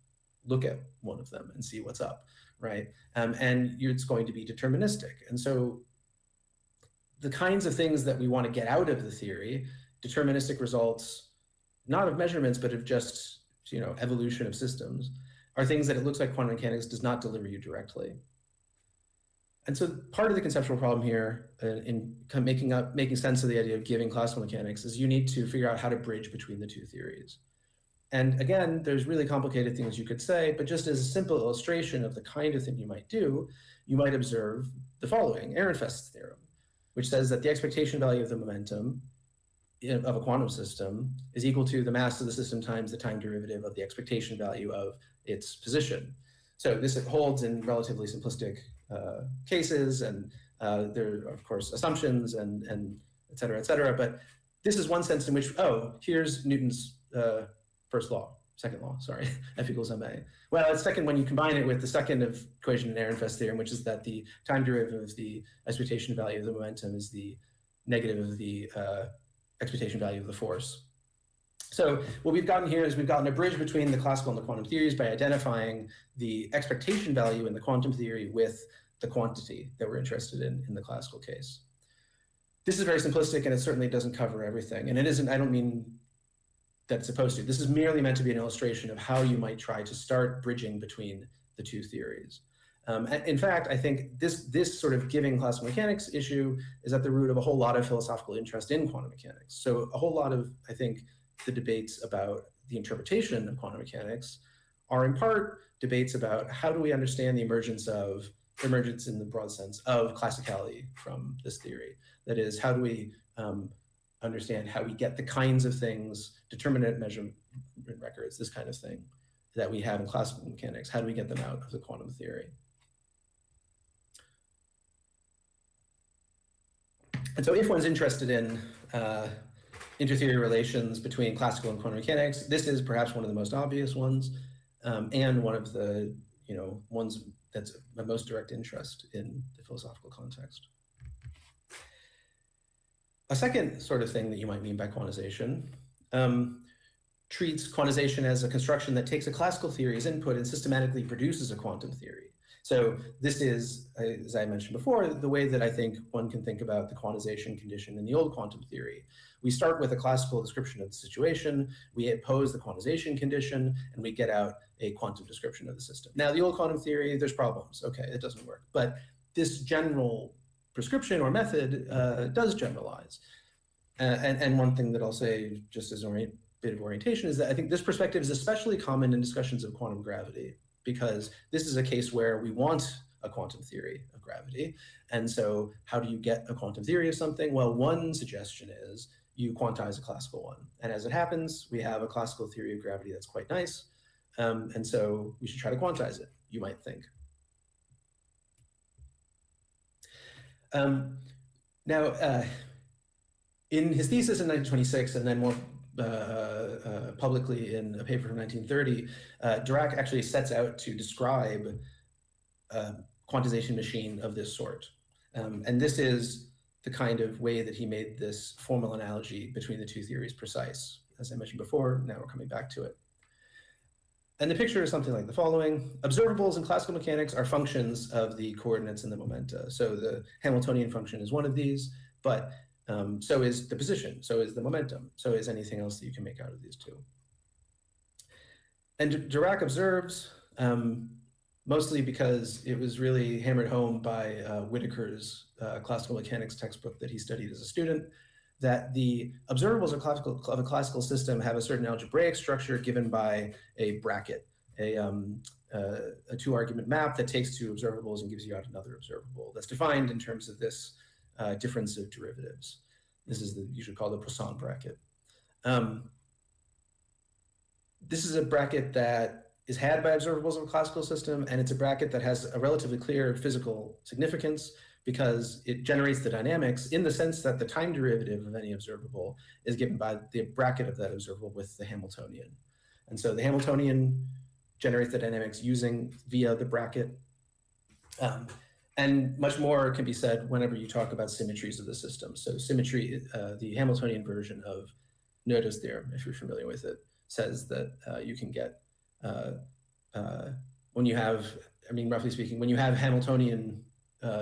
look at one of them and see what's up, right? And it's going to be deterministic. And so the kinds of things that we want to get out of the theory, deterministic results, not of measurements, but of just, evolution of systems, are things that it looks like quantum mechanics does not deliver you directly. And so part of the conceptual problem here in making sense of the idea of giving classical mechanics is you need to figure out how to bridge between the two theories. And again, there's really complicated things you could say, but just as a simple illustration of the kind of thing you might do, you might observe the following, Ehrenfest's theorem, which says that the expectation value of the momentum of a quantum system is equal to the mass of the system times the time derivative of the expectation value of its position. So this holds in relatively simplistic cases, and there are, of course, assumptions and et cetera, but this is one sense in which, here's Newton's second law, F equals ma. Well, it's second when you combine it with the second equation in Ehrenfest's theorem, which is that the time derivative of the expectation value of the momentum is the negative of the expectation value of the force. So what we've gotten here is we've gotten a bridge between the classical and the quantum theories by identifying the expectation value in the quantum theory with the quantity that we're interested in the classical case. This is very simplistic, and it certainly doesn't cover everything. And it isn't, I don't mean that it's supposed to. This is merely meant to be an illustration of how you might try to start bridging between the two theories. In fact, I think this sort of giving classical mechanics issue is at the root of a whole lot of philosophical interest in quantum mechanics. So a whole lot of, I think, the debates about the interpretation of quantum mechanics are in part debates about how do we understand the emergence in the broad sense of classicality from this theory. That is, how do we understand how we get the kinds of things, determinate measurement records, this kind of thing that we have in classical mechanics, how do we get them out of the quantum theory? And so if one's interested in inter-theory relations between classical and quantum mechanics, this is perhaps one of the most obvious ones, and one of the ones that's of most direct interest in the philosophical context. A second sort of thing that you might mean by quantization treats quantization as a construction that takes a classical theory as input and systematically produces a quantum theory. So this is, as I mentioned before, the way that I think one can think about the quantization condition in the old quantum theory. We start with a classical description of the situation, we pose the quantization condition, and we get out a quantum description of the system. Now, the old quantum theory, there's problems. Okay, it doesn't work. But this general prescription or method does generalize. And one thing that I'll say, just as a bit of orientation, is that I think this perspective is especially common in discussions of quantum gravity, because this is a case where we want a quantum theory of gravity. And so how do you get a quantum theory of something? Well, one suggestion is you quantize a classical one. And as it happens, we have a classical theory of gravity that's quite nice. And so we should try to quantize it, you might think. Now, in his thesis in 1926, and then more publicly in a paper from 1930, Dirac actually sets out to describe a quantization machine of this sort. And this is the kind of way that he made this formal analogy between the two theories precise. As I mentioned before, now we're coming back to it. And the picture is something like the following. Observables in classical mechanics are functions of the coordinates and the momenta. So the Hamiltonian function is one of these, but so is the position, so is the momentum, so is anything else that you can make out of these two. And Dirac observes, mostly because it was really hammered home by Whittaker's classical mechanics textbook that he studied as a student, that the observables of a classical system have a certain algebraic structure given by a bracket, a two-argument map that takes two observables and gives you out another observable that's defined in terms of this difference of derivatives. This is usually called the Poisson bracket. This is a bracket that is had by observables of a classical system, and it's a bracket that has a relatively clear physical significance because it generates the dynamics in the sense that the time derivative of any observable is given by the bracket of that observable with the Hamiltonian. And so the Hamiltonian generates the dynamics via the bracket. And much more can be said whenever you talk about symmetries of the system. So symmetry, the Hamiltonian version of Noether's theorem, if you're familiar with it, says that you can get, when you have, I mean, roughly speaking, when you have Hamiltonian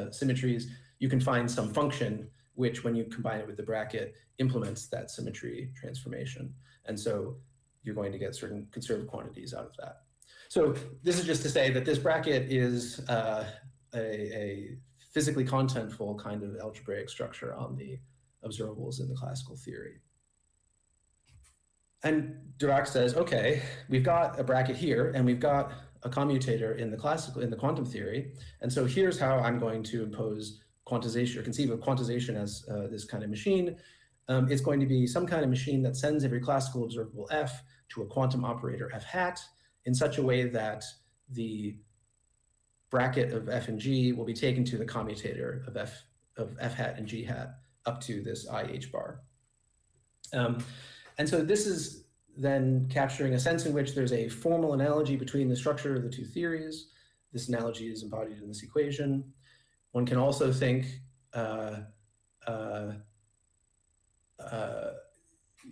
symmetries, you can find some function which, when you combine it with the bracket, implements that symmetry transformation. And so you're going to get certain conserved quantities out of that. So this is just to say that this bracket is a physically contentful kind of algebraic structure on the observables in the classical theory. And Dirac says, okay, we've got a bracket here, and we've got a commutator in the quantum theory, and so here's how I'm going to impose quantization, or conceive of quantization as this kind of machine. It's going to be some kind of machine that sends every classical observable f to a quantum operator f hat in such a way that the bracket of f and g will be taken to the commutator of f hat and g hat up to this I h bar. And so this is then capturing a sense in which there's a formal analogy between the structure of the two theories. This analogy is embodied in this equation. One can also think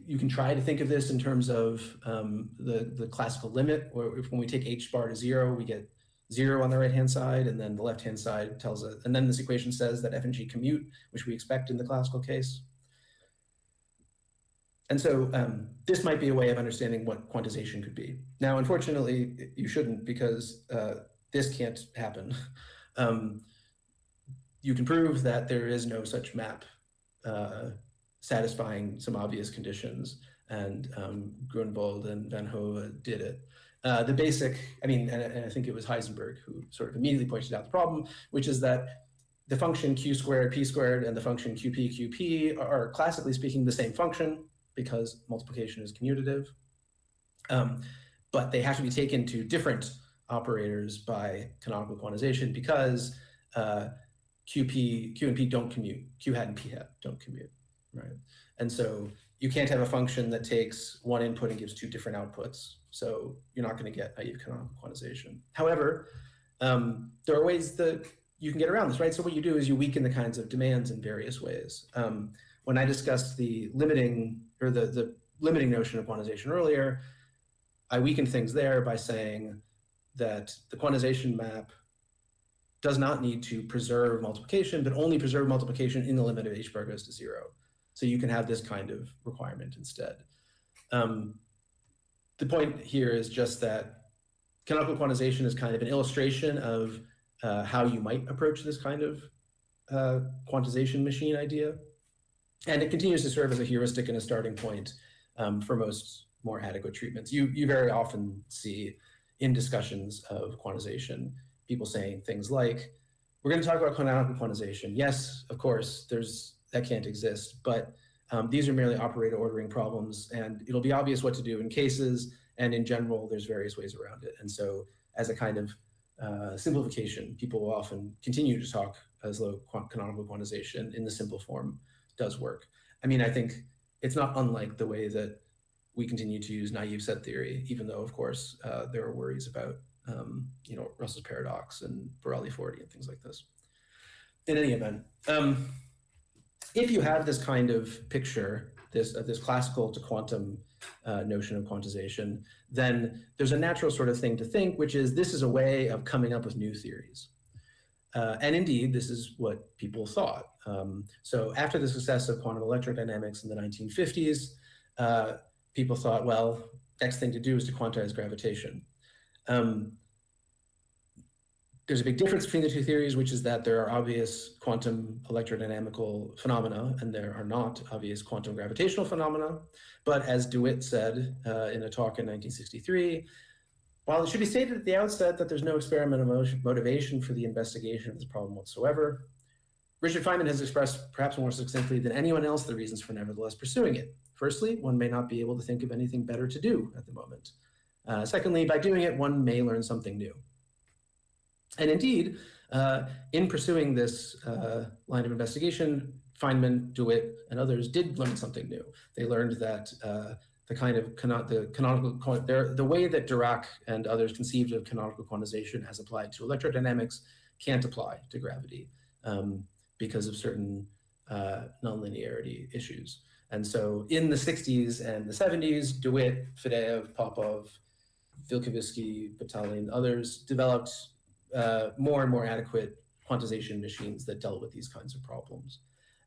you can try to think of this in terms of the classical limit, or if when we take h bar to 0, we get 0 on the right-hand side, and then the left-hand side tells us, and then this equation says that f and g commute, which we expect in the classical case. And so this might be a way of understanding what quantization could be. Now, unfortunately, you shouldn't, because this can't happen. You can prove that there is no such map satisfying some obvious conditions, and Grunwald and Van Hove did it. The basic, and I think it was Heisenberg who sort of immediately pointed out the problem, which is that the function q squared p squared and the function qp are classically speaking the same function, because multiplication is commutative, but they have to be taken to different operators by canonical quantization, because q and p don't commute, q hat and p hat don't commute, right? And so you can't have a function that takes one input and gives two different outputs, so you're not going to get naive canonical quantization. However, there are ways that you can get around this, right? So what you do is you weaken the kinds of demands in various ways. When I discussed the limiting, or the limiting notion of quantization earlier, I weakened things there by saying that the quantization map does not need to preserve multiplication, but only preserve multiplication in the limit of h bar goes to 0. So you can have this kind of requirement instead. The point here is just that canonical quantization is kind of an illustration of how you might approach this kind of quantization machine idea. And it continues to serve as a heuristic and a starting point for most more adequate treatments. You very often see in discussions of quantization, people saying things like, we're going to talk about canonical quantization. Yes, of course, that can't exist, but these are merely operator ordering problems, and it'll be obvious what to do in cases, and in general, there's various ways around it. And so as a kind of simplification, people will often continue to talk as though canonical quantization in the simple form does work. I think it's not unlike the way that we continue to use naive set theory, even though, of course, there are worries about Russell's paradox and Borelli-Forti and things like this. In any event, if you have this kind of picture, this classical to quantum notion of quantization, then there's a natural sort of thing to think, which is this is a way of coming up with new theories. And indeed, this is what people thought. So after the success of quantum electrodynamics in the 1950s, people thought, well, next thing to do is to quantize gravitation. There's a big difference between the two theories, which is that there are obvious quantum electrodynamical phenomena, and there are not obvious quantum gravitational phenomena. But as DeWitt said in a talk in 1963, while it should be stated at the outset that there's no experimental motivation for the investigation of this problem whatsoever, Richard Feynman has expressed perhaps more succinctly than anyone else the reasons for nevertheless pursuing it. Firstly, one may not be able to think of anything better to do at the moment. Secondly, by doing it, one may learn something new. And indeed, in pursuing this line of investigation, Feynman, DeWitt, and others did learn something new. They learned that the way that Dirac and others conceived of canonical quantization as applied to electrodynamics can't apply to gravity because of certain nonlinearity issues. And so in the 60s and the 70s, DeWitt, Fadeev, Popov, Vilkevsky, Batalin, others developed more and more adequate quantization machines that dealt with these kinds of problems.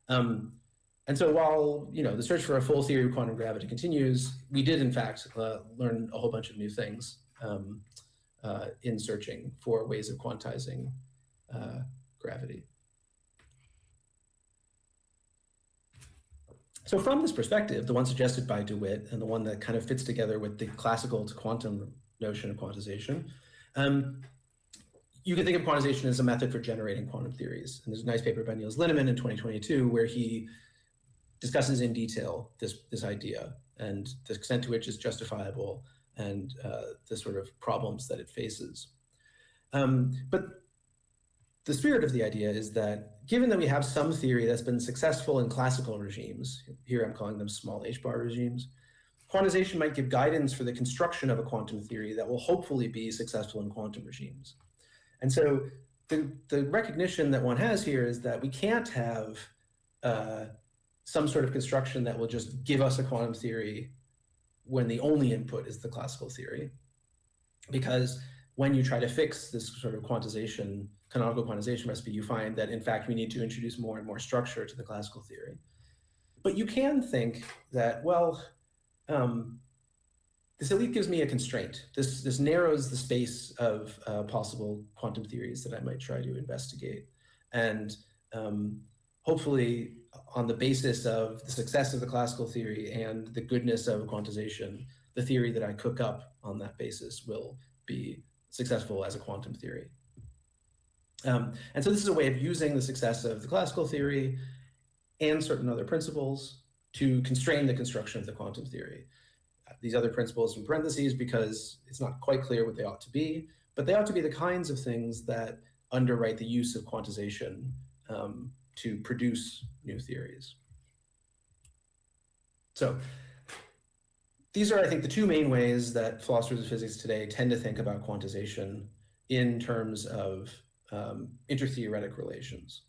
And so while the search for a full theory of quantum gravity continues, we did in fact learn a whole bunch of new things in searching for ways of quantizing gravity. So from this perspective, the one suggested by DeWitt and the one that kind of fits together with the classical to quantum notion of quantization, you can think of quantization as a method for generating quantum theories. And there's a nice paper by Niels Linnemann in 2022 where he discusses in detail this idea and the extent to which it's justifiable and the sort of problems that it faces. But the spirit of the idea is that given that we have some theory that's been successful in classical regimes, here I'm calling them small h-bar regimes, quantization might give guidance for the construction of a quantum theory that will hopefully be successful in quantum regimes. And so the recognition that one has here is that we can't have some sort of construction that will just give us a quantum theory when the only input is the classical theory. Because when you try to fix this sort of quantization, canonical quantization recipe, you find that in fact we need to introduce more and more structure to the classical theory. But you can think that, well, this at least gives me a constraint. This narrows the space of possible quantum theories that I might try to investigate. And hopefully, on the basis of the success of the classical theory and the goodness of quantization, the theory that I cook up on that basis will be successful as a quantum theory. And so this is a way of using the success of the classical theory and certain other principles to constrain the construction of the quantum theory. These other principles in parentheses because it's not quite clear what they ought to be, but they ought to be the kinds of things that underwrite the use of quantization to produce new theories. So these are, I think, the two main ways that philosophers of physics today tend to think about quantization in terms of intertheoretic relations.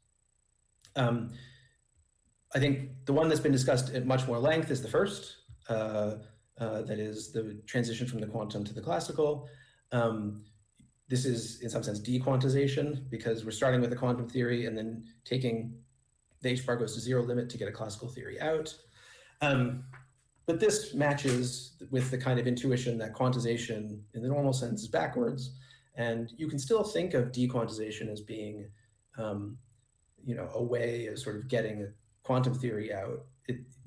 I think the one that's been discussed at much more length is the first, that is the transition from the quantum to the classical. This is, in some sense, dequantization, because we're starting with a quantum theory and then taking the h bar goes to zero limit to get a classical theory out. But this matches with the kind of intuition that quantization in the normal sense is backwards. And you can still think of dequantization as being a way of sort of getting a quantum theory out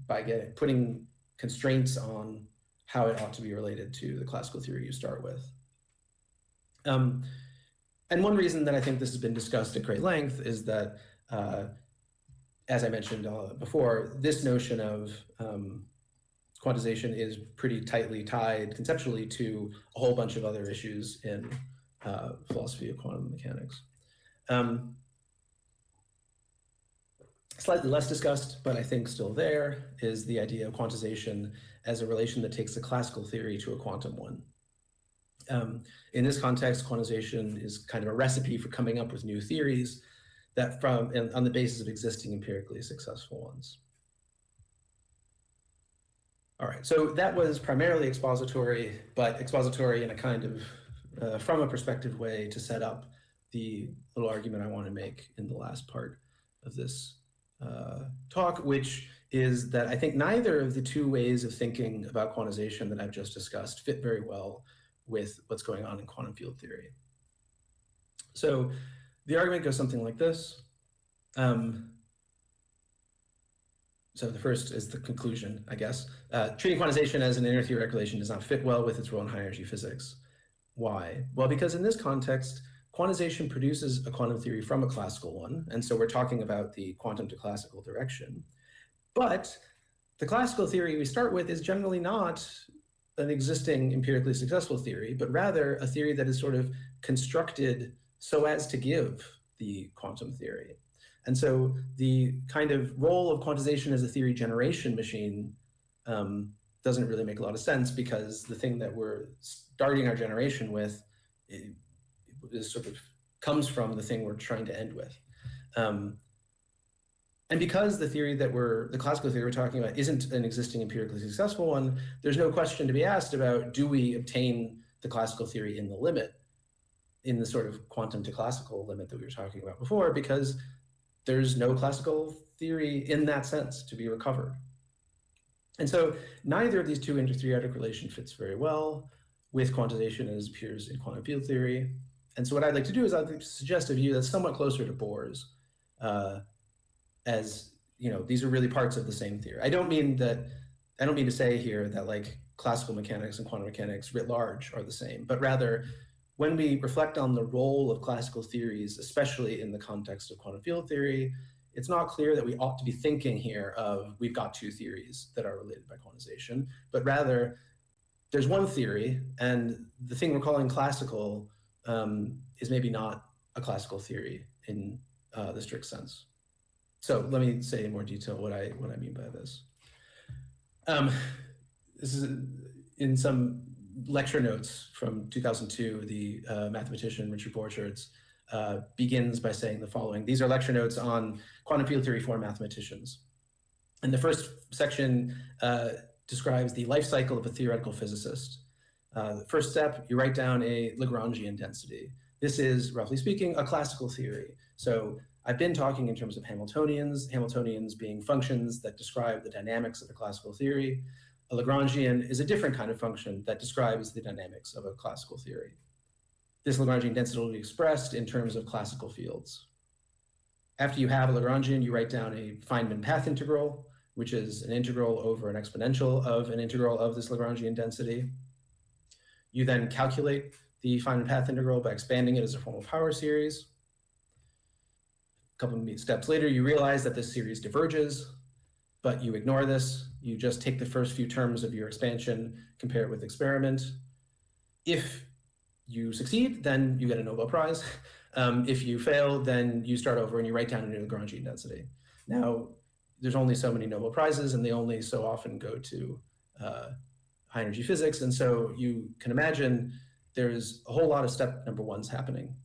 by putting constraints on how it ought to be related to the classical theory you start with. And one reason that I think this has been discussed at great length is that, as I mentioned before, this notion of quantization is pretty tightly tied conceptually to a whole bunch of other issues in philosophy of quantum mechanics. Slightly less discussed, but I think still there, is the idea of quantization as a relation that takes a classical theory to a quantum one. In this context, quantization is kind of a recipe for coming up with new theories that on the basis of existing empirically successful ones. All right, so that was primarily expository, but expository in a kind of, from a perspective way to set up the little argument I want to make in the last part of this talk, which is that I think neither of the two ways of thinking about quantization that I've just discussed fit very well with what's going on in quantum field theory. So the argument goes something like this. So the first is the conclusion, I guess. Treating quantization as an intertheoretic relation does not fit well with its role in high energy physics. Why? Well, because in this context, quantization produces a quantum theory from a classical one. And so we're talking about the quantum to classical direction. But the classical theory we start with is generally not an existing empirically successful theory, but rather a theory that is sort of constructed so as to give the quantum theory. And so the kind of role of quantization as a theory generation machine doesn't really make a lot of sense, because the thing that we're starting our generation with is sort of comes from the thing we're trying to end with. And because the theory that the classical theory we're talking about isn't an existing empirically successful one, there's no question to be asked about, do we obtain the classical theory in the limit, in the sort of quantum to classical limit that we were talking about before, because there's no classical theory in that sense to be recovered. And so neither of these two intertheoretic relations fits very well with quantization as appears in quantum field theory. And so what I'd like to do is I'd like to suggest a view that's somewhat closer to Bohr's, as these are really parts of the same theory. I don't mean to say here that like classical mechanics and quantum mechanics writ large are the same, but rather when we reflect on the role of classical theories, especially in the context of quantum field theory, it's not clear that we ought to be thinking here of we've got two theories that are related by quantization, but rather there's one theory, and the thing we're calling classical is maybe not a classical theory in the strict sense. So let me say in more detail what I mean by this. This is in some lecture notes from 2002, the mathematician Richard Borchards begins by saying the following. These are lecture notes on quantum field theory for mathematicians. And the first section describes the life cycle of a theoretical physicist. The first step, you write down a Lagrangian density. This is, roughly speaking, a classical theory. So I've been talking in terms of Hamiltonians being functions that describe the dynamics of a classical theory. A Lagrangian is a different kind of function that describes the dynamics of a classical theory. This Lagrangian density will be expressed in terms of classical fields. After you have a Lagrangian, you write down a Feynman path integral, which is an integral over an exponential of an integral of this Lagrangian density. You then calculate the Feynman path integral by expanding it as a formal power series. A couple of steps later, you realize that this series diverges, but you ignore this. You just take the first few terms of your expansion, compare it with experiment. If you succeed, then you get a Nobel Prize. If you fail, then you start over and you write down a new Lagrangian density. Now, there's only so many Nobel Prizes, and they only so often go to high energy physics. And so you can imagine there's a whole lot of step number ones happening.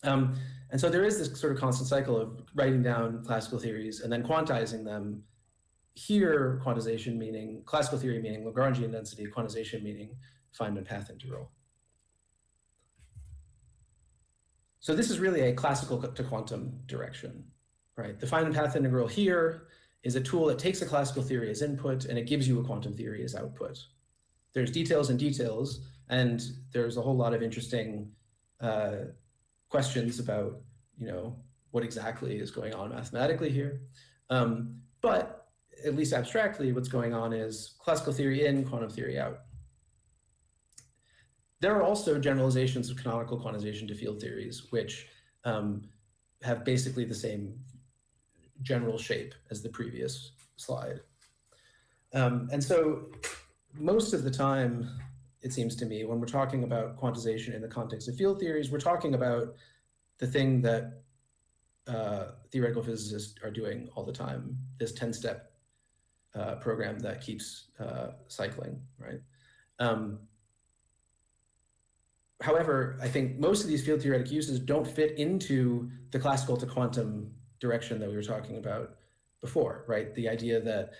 And so there is this sort of constant cycle of writing down classical theories and then quantizing them. Here, quantization meaning, classical theory meaning Lagrangian density, quantization meaning Feynman path integral. So this is really a classical to quantum direction, right? The Feynman path integral here is a tool that takes a classical theory as input and it gives you a quantum theory as output. There's details and details, and there's a whole lot of interesting questions about, what exactly is going on mathematically here. But at least abstractly, what's going on is classical theory in, quantum theory out. There are also generalizations of canonical quantization to field theories, which have basically the same general shape as the previous slide. And so most of the time, it seems to me, when we're talking about quantization in the context of field theories, we're talking about the thing that theoretical physicists are doing all the time, this 10-step program that keeps cycling, right? However, I think most of these field theoretic uses don't fit into the classical to quantum direction that we were talking about before, right? The idea that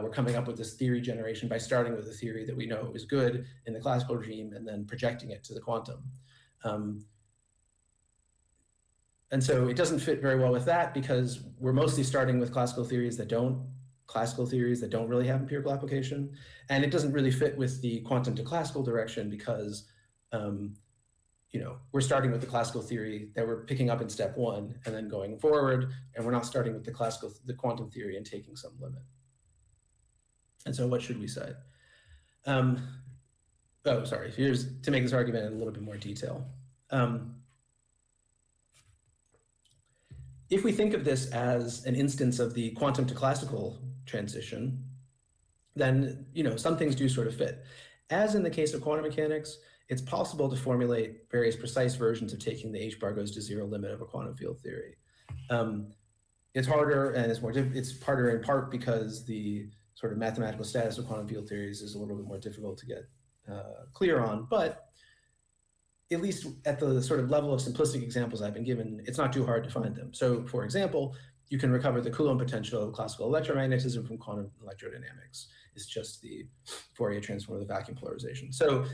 we're coming up with this theory generation by starting with a theory that we know is good in the classical regime and then projecting it to the quantum. And so it doesn't fit very well with that because we're mostly starting with classical theories that don't really have empirical application. And it doesn't really fit with the quantum to classical direction because we're starting with the classical theory that we're picking up in step one and then going forward, and we're not starting with the quantum theory and taking some limit. And so what should we say? Here's to make this argument in a little bit more detail. If we think of this as an instance of the quantum to classical transition, then some things do sort of fit. As in the case of quantum mechanics, it's possible to formulate various precise versions of taking the h bar goes to zero limit of a quantum field theory. It's harder and it's harder in part because the sort of mathematical status of quantum field theories is a little bit more difficult to get clear on, but at least at the sort of level of simplistic examples I've been given, it's not too hard to find them. So for example, you can recover the Coulomb potential of classical electromagnetism from quantum electrodynamics. It's just the Fourier transform of the vacuum polarization. So,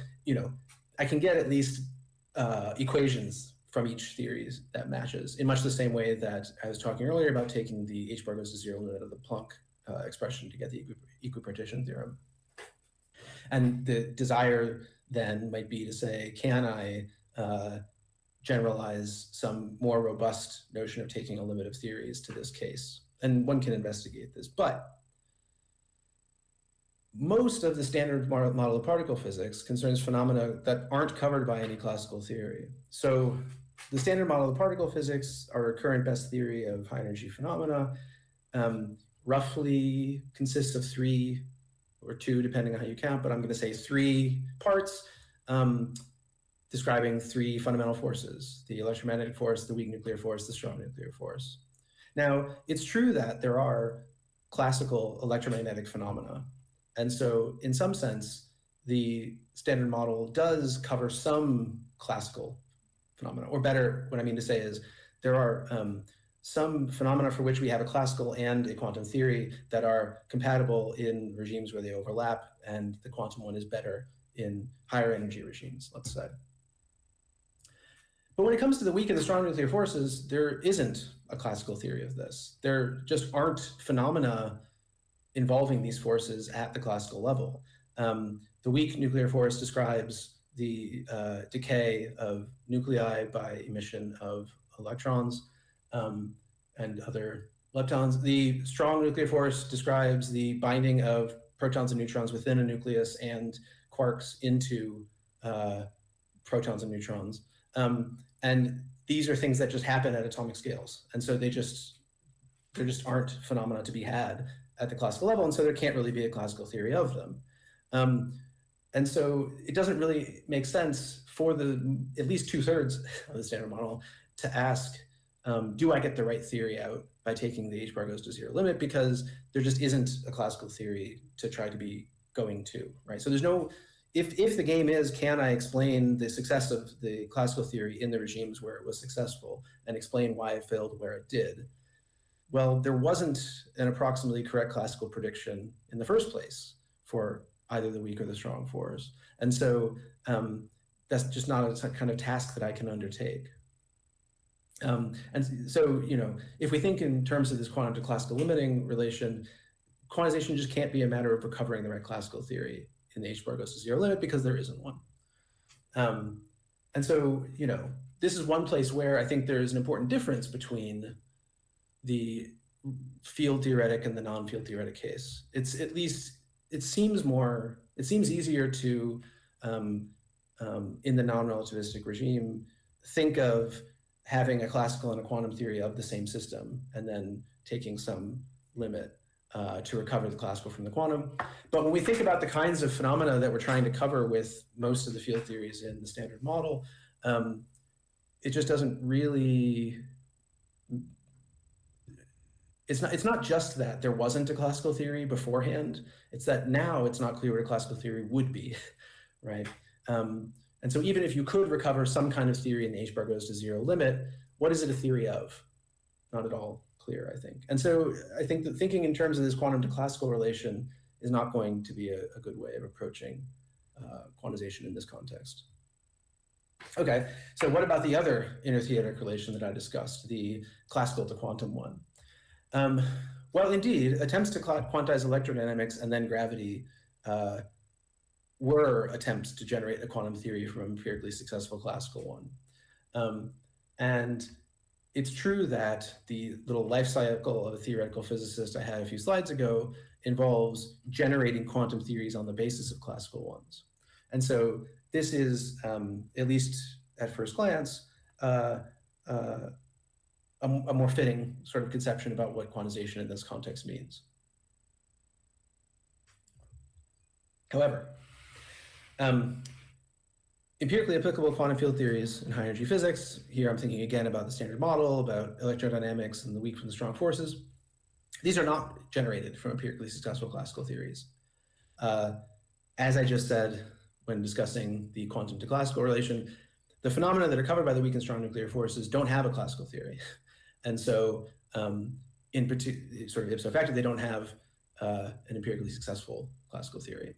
I can get at least equations from each theory that matches in much the same way that I was talking earlier about taking the h bar goes to zero limit of the Planck expression to get the equipartition theorem. And the desire then might be to say, can I generalize some more robust notion of taking a limit of theories to this case? And one can investigate this, but most of the standard model of particle physics concerns phenomena that aren't covered by any classical theory. So the standard model of particle physics, our current best theory of high energy phenomena, roughly consists of 3 or 2, depending on how you count, but I'm going to say 3 parts describing 3 fundamental forces: the electromagnetic force, the weak nuclear force, the strong nuclear force. Now, it's true that there are classical electromagnetic phenomena. And so in some sense, the standard model does cover some classical phenomena, or better, what I mean to say is there are some phenomena for which we have a classical and a quantum theory that are compatible in regimes where they overlap, and the quantum one is better in higher energy regimes, let's say. But when it comes to the weak and the strong nuclear forces, there isn't a classical theory of this. There just aren't phenomena involving these forces at the classical level. The weak nuclear force describes the decay of nuclei by emission of electrons and other leptons. The strong nuclear force describes the binding of protons and neutrons within a nucleus and quarks into protons and neutrons. And these are things that just happen at atomic scales. And so there just aren't phenomena to be had at the classical level. And so there can't really be a classical theory of them. And so it doesn't really make sense for at least 2/3 of the standard model to ask, do I get the right theory out by taking the h bar goes to 0 limit, because there just isn't a classical theory to try to be going to, right? So there's no, if the game is, can I explain the success of the classical theory in the regimes where it was successful and explain why it failed where it did? Well, there wasn't an approximately correct classical prediction in the first place for either the weak or the strong force. And so that's just not a kind of task that I can undertake. And so, if we think in terms of this quantum to classical limiting relation, quantization just can't be a matter of recovering the right classical theory in the h bar goes to 0 limit, because there isn't one. And so, this is one place where I think there's an important difference between the field theoretic and the non-field theoretic case. It's at least, it seems easier to, in the non-relativistic regime, think of having a classical and a quantum theory of the same system, and then taking some limit to recover the classical from the quantum. But when we think about the kinds of phenomena that we're trying to cover with most of the field theories in the standard model, it just doesn't really, it's not just that there wasn't a classical theory beforehand, it's that now it's not clear what a classical theory would be, right? And so even if you could recover some kind of theory in the h bar goes to 0 limit, what is it a theory of? Not at all clear, I think. And so I think that thinking in terms of this quantum to classical relation is not going to be a good way of approaching quantization in this context. Okay, so what about the other intertheoretic relation that I discussed, the classical to quantum one? Well, indeed, attempts to quantize electrodynamics and then gravity were attempts to generate a quantum theory from an empirically successful classical one. And it's true that the little life cycle of a theoretical physicist I had a few slides ago involves generating quantum theories on the basis of classical ones. And so this is, at least at first glance, a more fitting sort of conception about what quantization in this context means. However, empirically applicable quantum field theories in high energy physics, here I'm thinking again about the standard model, about electrodynamics and the weak from the strong forces. These are not generated from empirically successful classical theories. As I just said when discussing the quantum to classical relation, the phenomena that are covered by the weak and strong nuclear forces don't have a classical theory. And so in particular, sort of ipso facto, they don't have an empirically successful classical theory.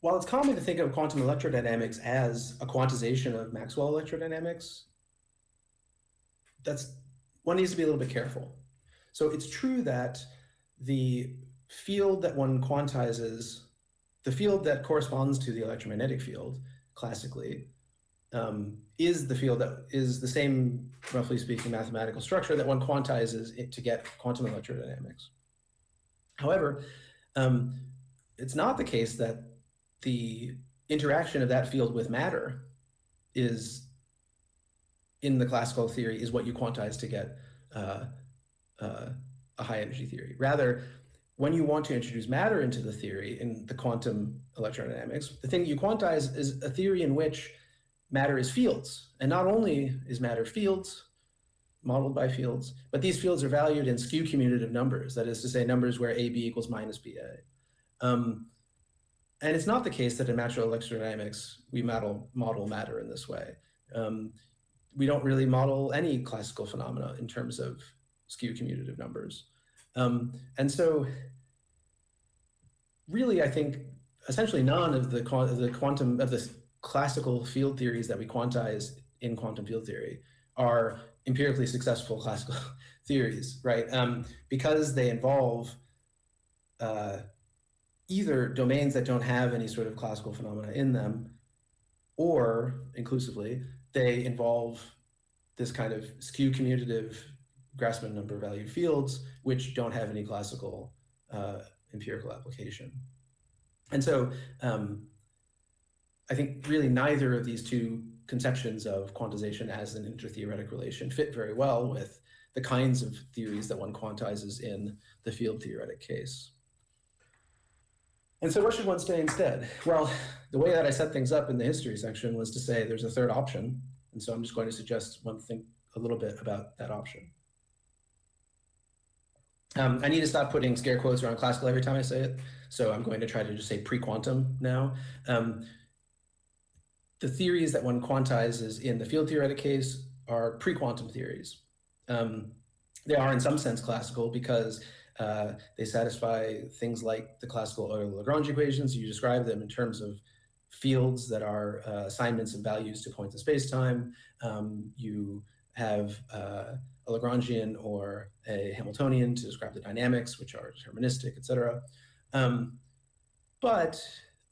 While it's common to think of quantum electrodynamics as a quantization of Maxwell electrodynamics, one needs to be a little bit careful. So it's true that the field that one quantizes, the field that corresponds to the electromagnetic field, classically, is the field that is the same, roughly speaking, mathematical structure that one quantizes it to get quantum electrodynamics. However, it's not the case that the interaction of that field with matter is, in the classical theory, is what you quantize to get a high energy theory. Rather, when you want to introduce matter into the theory in the quantum electrodynamics, the thing you quantize is a theory in which matter is fields. And not only is matter fields, modeled by fields, but these fields are valued in skew commutative numbers, that is to say numbers where AB equals minus BA. And it's not the case that in natural electrodynamics, we model matter in this way. we don't really model any classical phenomena in terms of skew commutative numbers. And so really, I think essentially none of the classical field theories that we quantize in quantum field theory are empirically successful classical theories, right? Because they involve either domains that don't have any sort of classical phenomena in them, or inclusively, they involve this kind of skew commutative Grassmann number value fields, which don't have any classical empirical application. And so I think really neither of these two conceptions of quantization as an intertheoretic relation fit very well with the kinds of theories that one quantizes in the field theoretic case. And so what should one say instead? Well, the way that I set things up in the history section was to say there's a third option. And so I'm just going to suggest one think a little bit about that option. I need to stop putting scare quotes around classical every time I say it. So I'm going to try to just say pre-quantum now. The theories that one quantizes in the field theoretic case are pre-quantum theories. They are in some sense classical because they satisfy things like the classical Euler-Lagrange equations. You describe them in terms of fields that are assignments of values to points of space-time. You have a Lagrangian or a Hamiltonian to describe the dynamics, which are deterministic, et cetera. But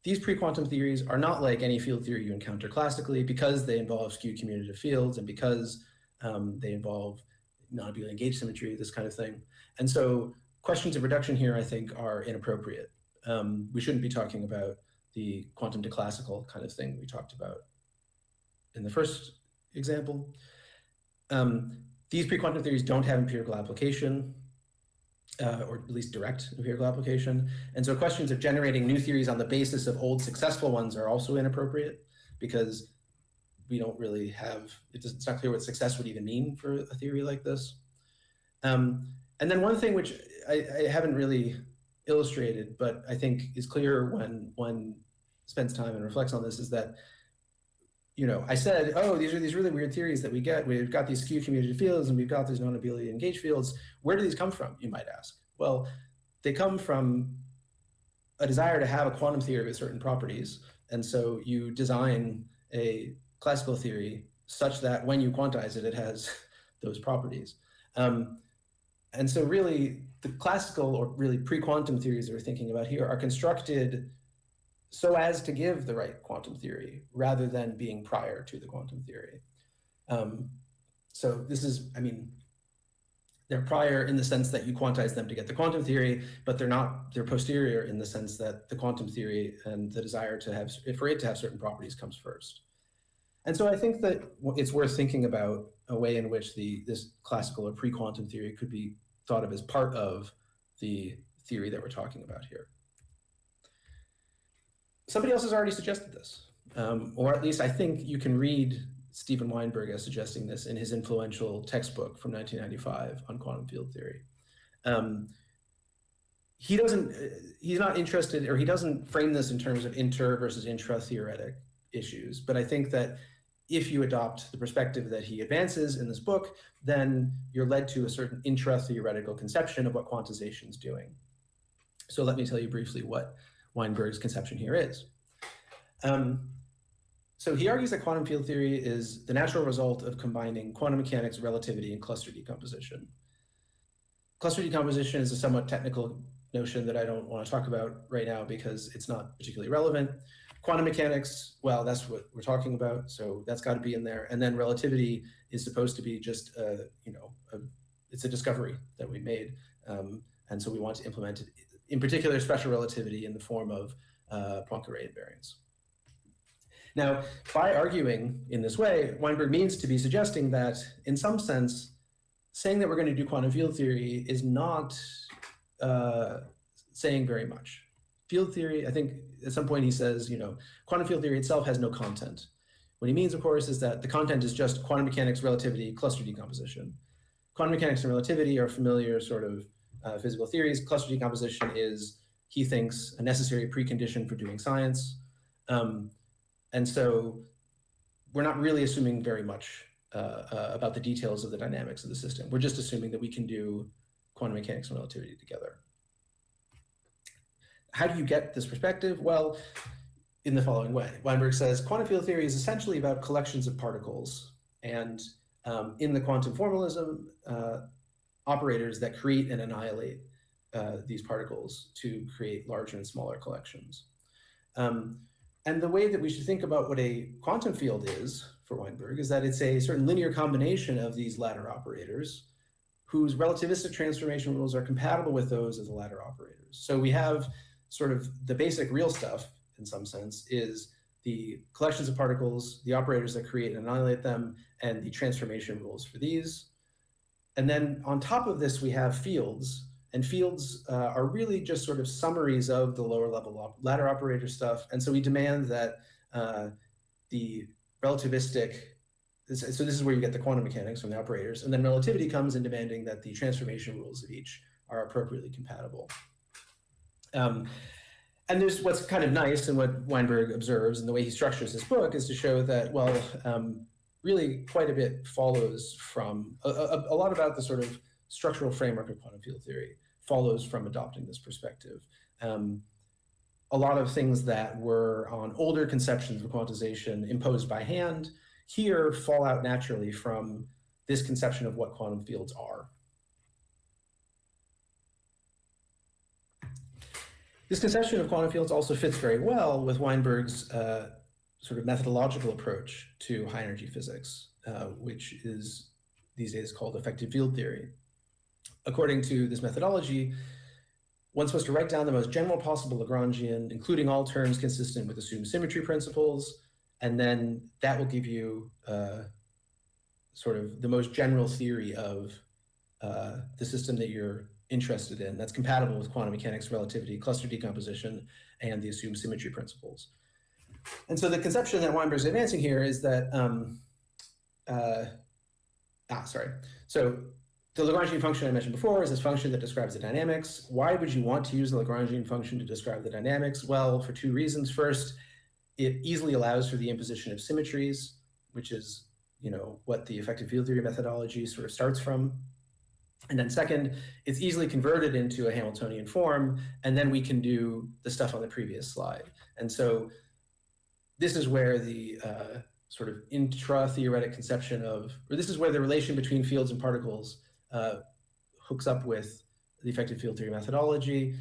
these pre-quantum theories are not like any field theory you encounter classically because they involve skew commutative fields and because they involve non-abelian gauge symmetry, this kind of thing. And so questions of reduction here, I think, are inappropriate. We shouldn't be talking about the quantum to classical kind of thing we talked about in the first example. These pre-quantum theories don't have empirical application, or at least direct empirical application. And so questions of generating new theories on the basis of old successful ones are also inappropriate because we don't really have, it's not clear what success would even mean for a theory like this. And then one thing which I haven't really illustrated, but I think is clear when one spends time and reflects on this is that, you know, I said, oh, these are these really weird theories that we get. We've got these skew commutative fields and we've got these non-abelian gauge fields. Where do these come from, you might ask? Well, they come from a desire to have a quantum theory with certain properties. And so you design a classical theory such that when you quantize it, it has those properties. And so really the classical or really pre-quantum theories that we're thinking about here are constructed so as to give the right quantum theory rather than being prior to the quantum theory. So this is, I mean, they're prior in the sense that you quantize them to get the quantum theory, but they're posterior in the sense that the quantum theory and the desire to have, for it to have certain properties comes first. And so I think that it's worth thinking about a way in which this classical or pre-quantum theory could be thought of as part of the theory that we're talking about here. Somebody else has already suggested this, or at least I think you can read Steven Weinberg as suggesting this in his influential textbook from 1995 on quantum field theory. He's not interested, or he doesn't frame this in terms of inter versus intra-theoretic issues, but I think that if you adopt the perspective that he advances in this book, then you're led to a certain intra-theoretical conception of what quantization is doing. So let me tell you briefly what Weinberg's conception here is. So he argues that quantum field theory is the natural result of combining quantum mechanics, relativity, and cluster decomposition. Cluster decomposition is a somewhat technical notion that I don't want to talk about right now because it's not particularly relevant. Quantum mechanics, well, that's what we're talking about, so that's got to be in there. And then relativity is supposed to be just, it's a discovery that we made, and so we want to implement it, in particular special relativity in the form of Poincare invariance. Now, by arguing in this way, Weinberg means to be suggesting that, in some sense, saying that we're going to do quantum field theory is not saying very much. Field theory, I think at some point he says, quantum field theory itself has no content. What he means, of course, is that the content is just quantum mechanics, relativity, cluster decomposition. Quantum mechanics and relativity are familiar sort of physical theories. Cluster decomposition is, he thinks, a necessary precondition for doing science. And so we're not really assuming very much about the details of the dynamics of the system. We're just assuming that we can do quantum mechanics and relativity together. How do you get this perspective? Well, in the following way. Weinberg says, quantum field theory is essentially about collections of particles, and in the quantum formalism, operators that create and annihilate these particles to create larger and smaller collections. And the way that we should think about what a quantum field is for Weinberg is that it's a certain linear combination of these ladder operators whose relativistic transformation rules are compatible with those of the ladder operators. So we have sort of the basic real stuff, in some sense, is the collections of particles, the operators that create and annihilate them, and the transformation rules for these. And then on top of this, we have fields. And fields are really just sort of summaries of the lower level ladder operator stuff. And so we demand that the relativistic, so this is where you get the quantum mechanics from the operators. And then relativity comes in demanding that the transformation rules of each are appropriately compatible. And there's what's kind of nice and what Weinberg observes and the way he structures this book is to show that, well, really quite a bit follows from, a lot about the sort of structural framework of quantum field theory follows from adopting this perspective. A lot of things that were on older conceptions of quantization imposed by hand here fall out naturally from this conception of what quantum fields are. This conception of quantum fields also fits very well with Weinberg's sort of methodological approach to high energy physics, which is these days called effective field theory. According to this methodology, one's supposed to write down the most general possible Lagrangian, including all terms consistent with assumed symmetry principles, and then that will give you sort of the most general theory of the system that you're interested in that's compatible with quantum mechanics, relativity, cluster decomposition, and the assumed symmetry principles. And so the conception that Weinberg's advancing here is that, So the Lagrangian function I mentioned before is this function that describes the dynamics. Why would you want to use the Lagrangian function to describe the dynamics? Well, for two reasons. First, it easily allows for the imposition of symmetries, which is, you know, what the effective field theory methodology sort of starts from. And then second, it's easily converted into a Hamiltonian form, and then we can do the stuff on the previous slide. And so this is where the sort of intra-theoretic conception of, or this is where the relation between fields and particles hooks up with the effective field theory methodology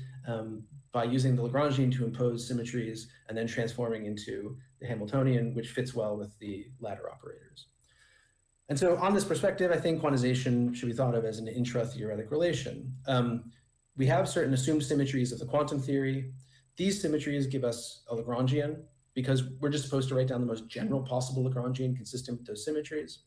by using the Lagrangian to impose symmetries and then transforming into the Hamiltonian, which fits well with the ladder operators. And so on this perspective, I think quantization should be thought of as an intra-theoretic relation. We have certain assumed symmetries of the quantum theory. These symmetries give us a Lagrangian because we're just supposed to write down the most general possible Lagrangian consistent with those symmetries.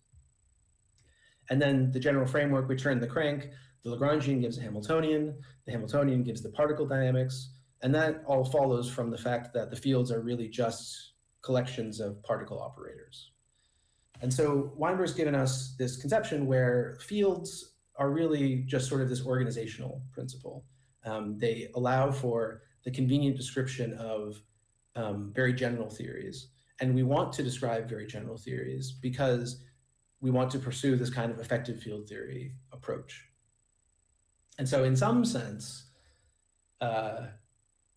And then the general framework, we turn the crank, the Lagrangian gives a Hamiltonian, the Hamiltonian gives the particle dynamics, and that all follows from the fact that the fields are really just collections of particle operators. And so Weinberg's given us this conception where fields are really just sort of this organizational principle. They allow for the convenient description of very general theories. And we want to describe very general theories because we want to pursue this kind of effective field theory approach. And so in some sense,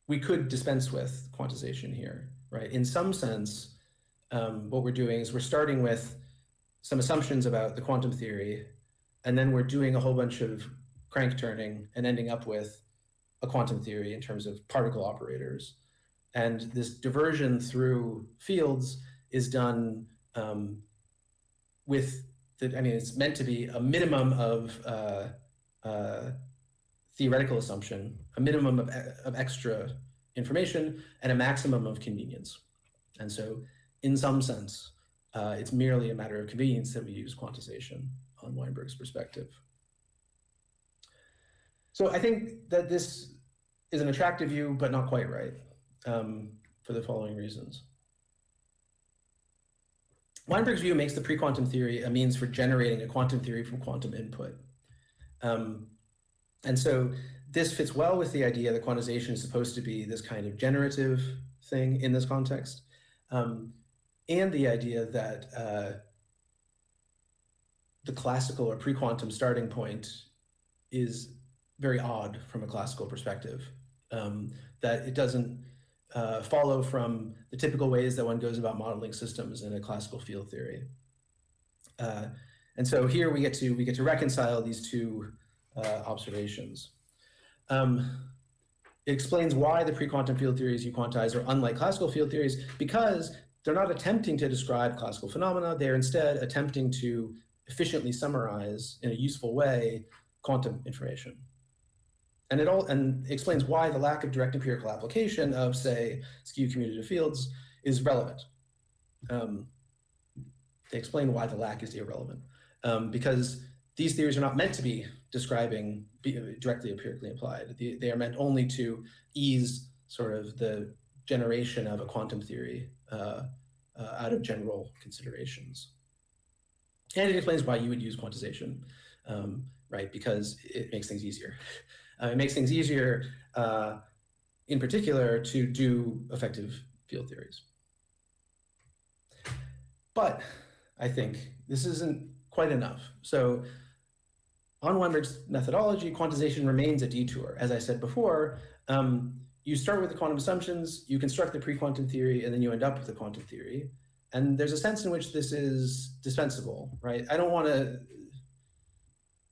we could dispense with quantization here, right? In some sense, what we're doing is we're starting with some assumptions about the quantum theory, and then we're doing a whole bunch of crank turning and ending up with a quantum theory in terms of particle operators. And this diversion through fields is done with the, I mean, it's meant to be a minimum of theoretical assumption, a minimum of extra information, and a maximum of convenience. And so in some sense, it's merely a matter of convenience that we use quantization on Weinberg's perspective. So I think that this is an attractive view, but not quite right, for the following reasons. Weinberg's view makes the pre-quantum theory a means for generating a quantum theory from quantum input. And so this fits well with the idea that quantization is supposed to be this kind of generative thing in this context, and the idea that the classical or pre-quantum starting point is very odd from a classical perspective, that it doesn't follow from the typical ways that one goes about modeling systems in a classical field theory. And so here we get to reconcile these two observations. It explains why the pre-quantum field theories you quantize are unlike classical field theories, because they're not attempting to describe classical phenomena. They're instead attempting to efficiently summarize in a useful way quantum information. And it explains why the lack of direct empirical application of, say, skew commutative fields is relevant. They explain why the lack is irrelevant, because these theories are not meant to be describing directly empirically implied. They are meant only to ease sort of the generation of a quantum theory out of general considerations. And it explains why you would use quantization, right? Because it makes things easier. It makes things easier, in particular, to do effective field theories. But I think this isn't quite enough. So on Weinberg's methodology, quantization remains a detour. As I said before, you start with the quantum assumptions, you construct the pre-quantum theory, and then you end up with the quantum theory. And there's a sense in which this is dispensable, right? I don't want to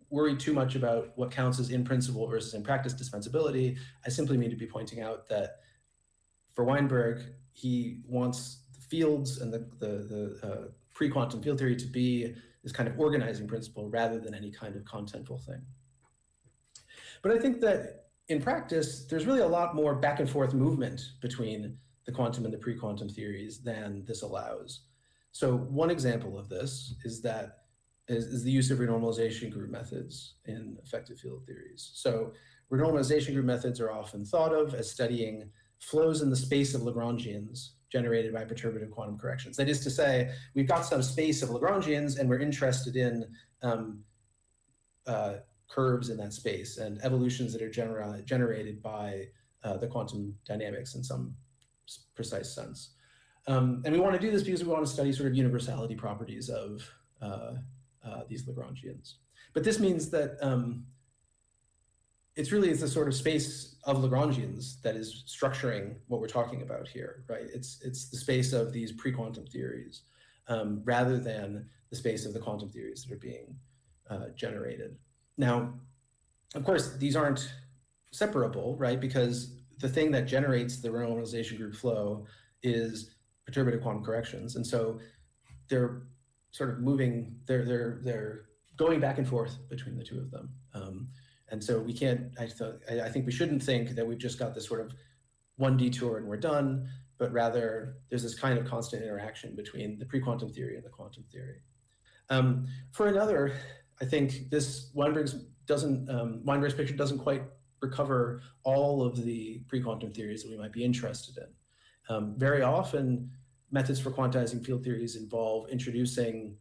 worry too much about what counts as in principle versus in practice dispensability. I simply need to be pointing out that for Weinberg, he wants the fields and the pre-quantum field theory to be this kind of organizing principle rather than any kind of contentful thing. But I think that in practice, there's really a lot more back and forth movement between the quantum and the pre-quantum theories than this allows. So one example of this is the use of renormalization group methods in effective field theories. So renormalization group methods are often thought of as studying flows in the space of Lagrangians generated by perturbative quantum corrections. That is to say, we've got some space of Lagrangians and we're interested in curves in that space and evolutions that are generated by the quantum dynamics in some precise sense. And we want to do this because we want to study sort of universality properties of these Lagrangians. But this means that it's the sort of space of Lagrangians that is structuring what we're talking about here, right? It's the space of these pre-quantum theories rather than the space of the quantum theories that are being generated. Now, of course, these aren't separable, right? Because the thing that generates the renormalization group flow is perturbative quantum corrections. And so they're sort of moving, they're going back and forth between the two of them. And so we can't, I think we shouldn't think that we've just got this sort of one detour and we're done, but rather there's this kind of constant interaction between the pre-quantum theory and the quantum theory. For another, I think this Weinberg's picture doesn't quite recover all of the pre-quantum theories that we might be interested in. Very often, methods for quantizing field theories involve introducing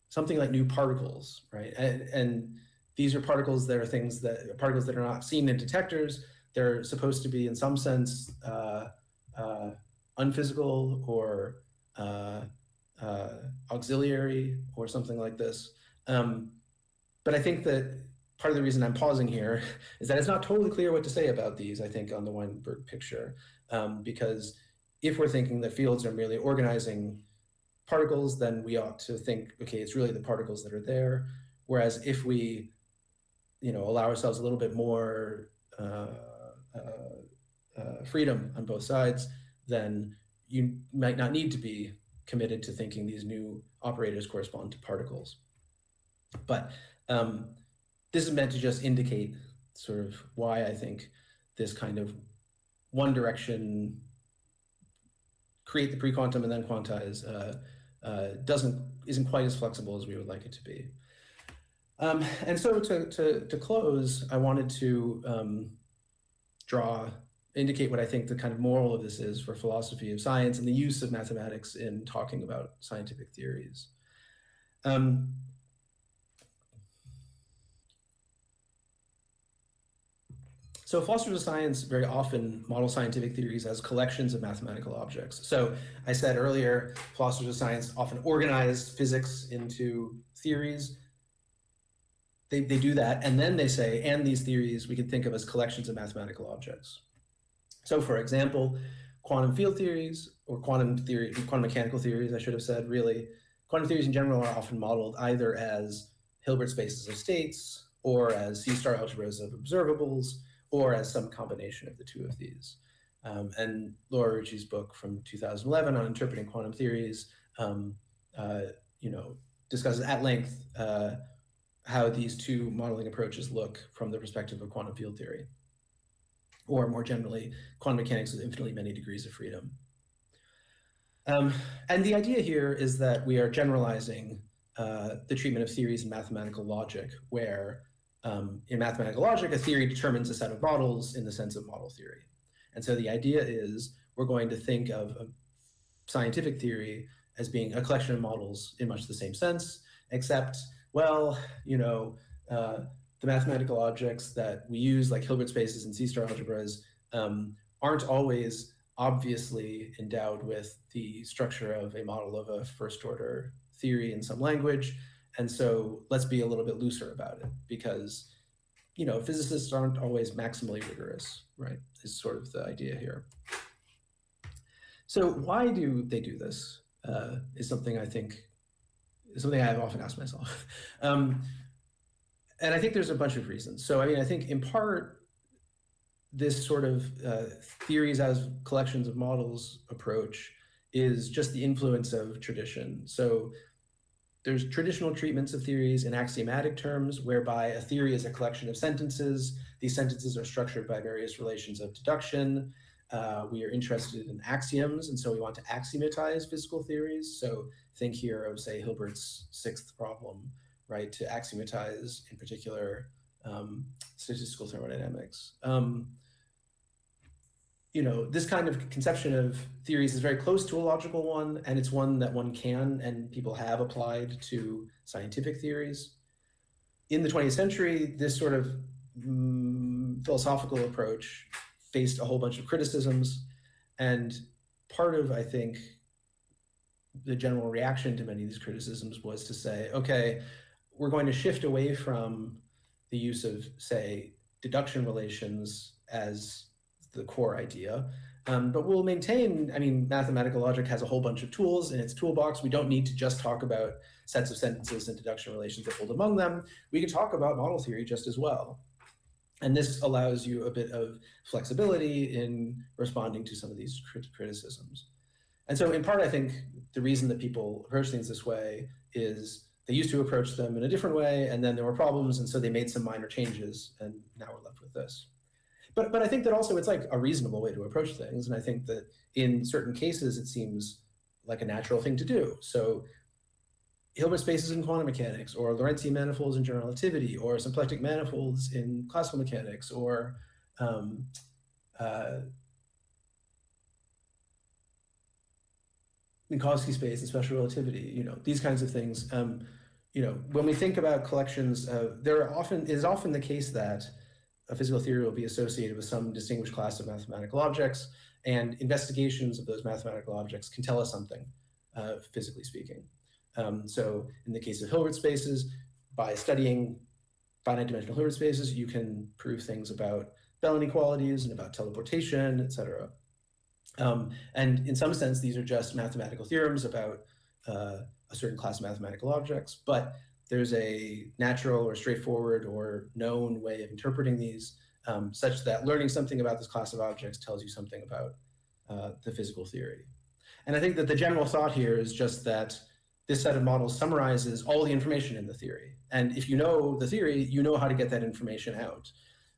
something like new particles, right? And these are particles that are not seen in detectors. They're supposed to be, in some sense, unphysical or auxiliary or something like this. But I think that part of the reason I'm pausing here is that it's not totally clear what to say about these, I think, on the Weinberg picture, because if we're thinking that fields are merely organizing particles, then we ought to think, okay, it's really the particles that are there. Whereas if we, allow ourselves a little bit more freedom on both sides, then you might not need to be committed to thinking these new operators correspond to particles. But this is meant to just indicate sort of why I think this kind of one direction, create the pre-quantum and then quantize, isn't quite as flexible as we would like it to be. And so to close, I wanted to indicate what I think the kind of moral of this is for philosophy of science and the use of mathematics in talking about scientific theories. So philosophers of science very often model scientific theories as collections of mathematical objects. So I said earlier, philosophers of science often organize physics into theories. they do that, and then they say, and these theories we can think of as collections of mathematical objects. So for example, quantum field theories, or quantum mechanical theories, I should have said, really, quantum theories in general are often modeled either as Hilbert spaces of states, or as C-star algebras of observables, or as some combination of the two of these. And Laura Rucci's book from 2011 on interpreting quantum theories, discusses at length how these two modeling approaches look from the perspective of quantum field theory, or more generally, quantum mechanics with infinitely many degrees of freedom. And the idea here is that we are generalizing the treatment of theories in mathematical logic, where in mathematical logic, a theory determines a set of models in the sense of model theory. And so the idea is we're going to think of a scientific theory as being a collection of models in much the same sense, except, well, the mathematical objects that we use, like Hilbert spaces and C-star algebras, aren't always obviously endowed with the structure of a model of a first-order theory in some language. And so let's be a little bit looser about it, because physicists aren't always maximally rigorous, right? Is sort of the idea here. So why do they do this? Is something I've often asked myself. And I think there's a bunch of reasons. So I think in part, this sort of theories as collections of models approach is just the influence of tradition. So there's traditional treatments of theories in axiomatic terms, whereby a theory is a collection of sentences. These sentences are structured by various relations of deduction. We are interested in axioms, and so we want to axiomatize physical theories. So think here of, say, Hilbert's sixth problem, right, to axiomatize, in particular, statistical thermodynamics. This kind of conception of theories is very close to a logical one, and it's one that one can and people have applied to scientific theories. In the 20th century, this sort of philosophical approach faced a whole bunch of criticisms, and part of, I think, the general reaction to many of these criticisms was to say, okay, we're going to shift away from the use of, say, deduction relations as the core idea, but we'll maintain, mathematical logic has a whole bunch of tools in its toolbox. We don't need to just talk about sets of sentences and deduction relations that hold among them. We can talk about model theory just as well. And this allows you a bit of flexibility in responding to some of these criticisms. And so in part, I think the reason that people approach things this way is they used to approach them in a different way, and then there were problems, and so they made some minor changes, and now we're left with this. But I think that also it's like a reasonable way to approach things, and I think that in certain cases it seems like a natural thing to do. So Hilbert spaces in quantum mechanics, or Lorentzian manifolds in general relativity, or symplectic manifolds in classical mechanics, or Minkowski space in special relativity, these kinds of things. When we think about collections, it is often the case that a physical theory will be associated with some distinguished class of mathematical objects, and investigations of those mathematical objects can tell us something, physically speaking. So in the case of Hilbert spaces, by studying finite dimensional Hilbert spaces, you can prove things about Bell inequalities and about teleportation, et cetera. And in some sense, these are just mathematical theorems about a certain class of mathematical objects, but there's a natural or straightforward or known way of interpreting these, such that learning something about this class of objects tells you something about the physical theory. And I think that the general thought here is just that this set of models summarizes all the information in the theory. And if you know the theory, you know how to get that information out.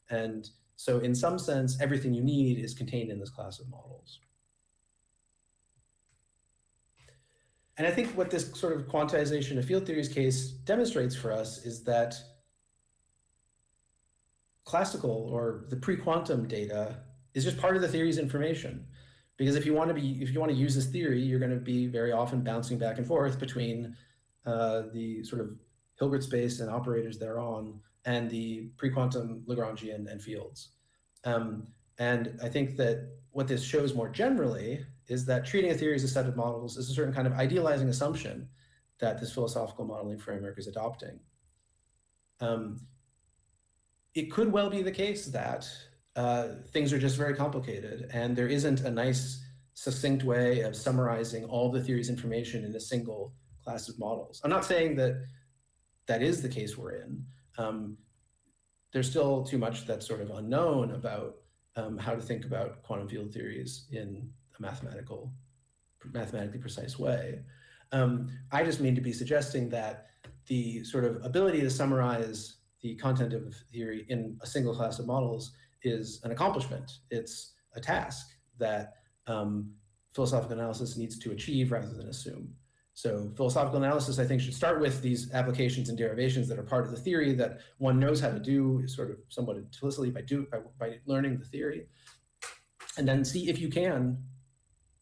And so in some sense, everything you need is contained in this class of models. And I think what this sort of quantization of field theories case demonstrates for us is that classical or the pre-quantum data is just part of the theory's information. Because if you want to use this theory, you're going to be very often bouncing back and forth between the sort of Hilbert space and operators thereon and the pre-quantum Lagrangian and fields. And I think that what this shows more generally is that treating a theory as a set of models is a certain kind of idealizing assumption that this philosophical modeling framework is adopting. it could well be the case that things are just very complicated and there isn't a nice, succinct way of summarizing all the theory's information in a single class of models. I'm not saying that that is the case we're in. There's still too much that's sort of unknown about how to think about quantum field theories in a mathematically precise way. I just mean to be suggesting that the sort of ability to summarize the content of theory in a single class of models is an accomplishment. It's a task that philosophical analysis needs to achieve rather than assume. So philosophical analysis, I think, should start with these applications and derivations that are part of the theory that one knows how to do sort of somewhat implicitly by learning the theory, and then see if you can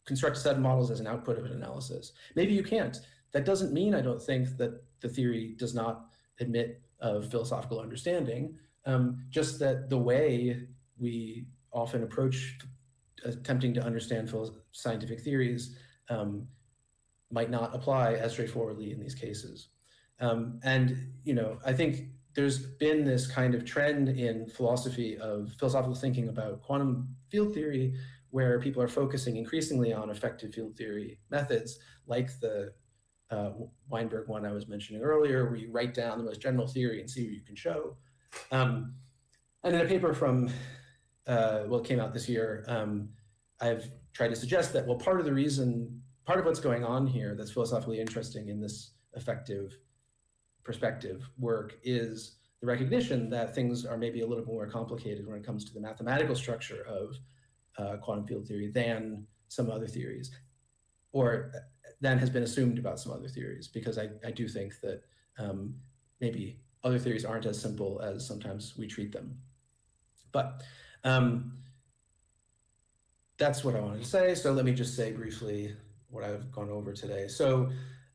construct a set of models as an output of an analysis. Maybe you can't. That doesn't mean, I don't think, that the theory does not admit of philosophical understanding, just that the way we often approach attempting to understand scientific theories might not apply as straightforwardly in these cases. And, you know, I think there's been this kind of trend in philosophy of philosophical thinking about quantum field theory, where people are focusing increasingly on effective field theory methods, like the Weinberg one I was mentioning earlier, where you write down the most general theory and see what you can show. And in a paper from, well, it came out this year, I've tried to suggest that, well, part of what's going on here that's philosophically interesting in this effective perspective work is the recognition that things are maybe a little bit more complicated when it comes to the mathematical structure of quantum field theory than some other theories, or than has been assumed about some other theories, because I do think that maybe other theories aren't as simple as sometimes we treat them. But that's what I wanted to say. So let me just say briefly what I've gone over today. So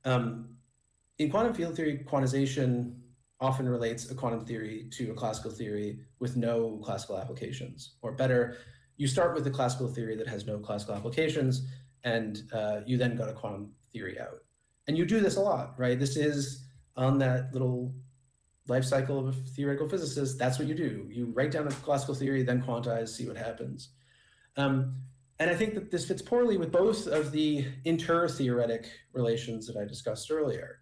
in quantum field theory, quantization often relates a quantum theory to a classical theory with no classical applications. Or better, you start with the classical theory that has no classical applications, and you then got a quantum theory out. And you do this a lot, right? This is on that little life cycle of a theoretical physicist. That's what you do. You write down a classical theory, then quantize, see what happens. And I think that this fits poorly with both of the inter-theoretic relations that I discussed earlier.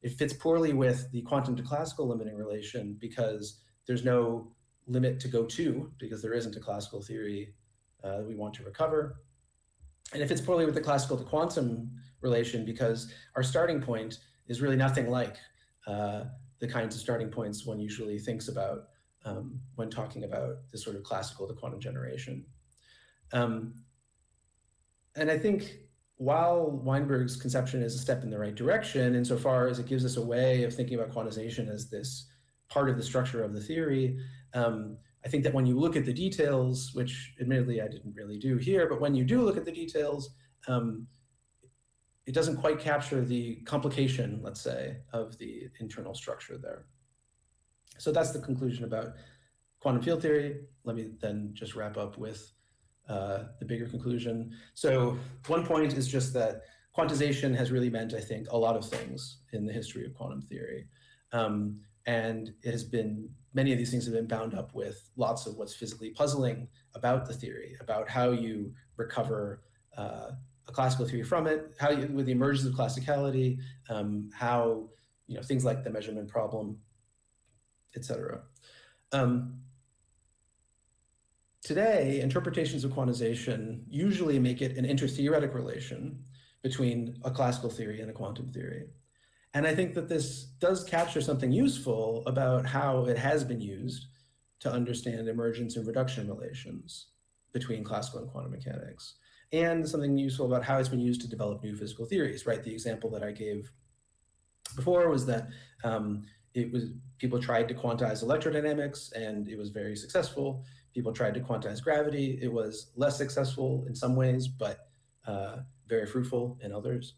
It fits poorly with the quantum to classical limiting relation because there's no limit to go to, because there isn't a classical theory that we want to recover. And it fits poorly with the classical to quantum relation because our starting point is really nothing like the kinds of starting points one usually thinks about when talking about this sort of classical to quantum generation. And I think while Weinberg's conception is a step in the right direction, insofar as it gives us a way of thinking about quantization as this part of the structure of the theory, I think that when you look at the details, which admittedly I didn't really do here, but when you do look at the details, it doesn't quite capture the complication, let's say, of the internal structure there. So that's the conclusion about quantum field theory. Let me then just wrap up with the bigger conclusion. So one point is just that quantization has really meant, I think, a lot of things in the history of quantum theory. And it has been, many of these things have been bound up with lots of what's physically puzzling about the theory, about how you recover a classical theory from it, how you, with the emergence of classicality, how, you know, things like the measurement problem, etc. Today, interpretations of quantization usually make it an inter-theoretic relation between a classical theory and a quantum theory. And I think that this does capture something useful about how it has been used to understand emergence and reduction relations between classical and quantum mechanics, and something useful about how it's been used to develop new physical theories, right? The example that I gave before was that people tried to quantize electrodynamics and it was very successful. People tried to quantize gravity. It was less successful in some ways, but very fruitful in others.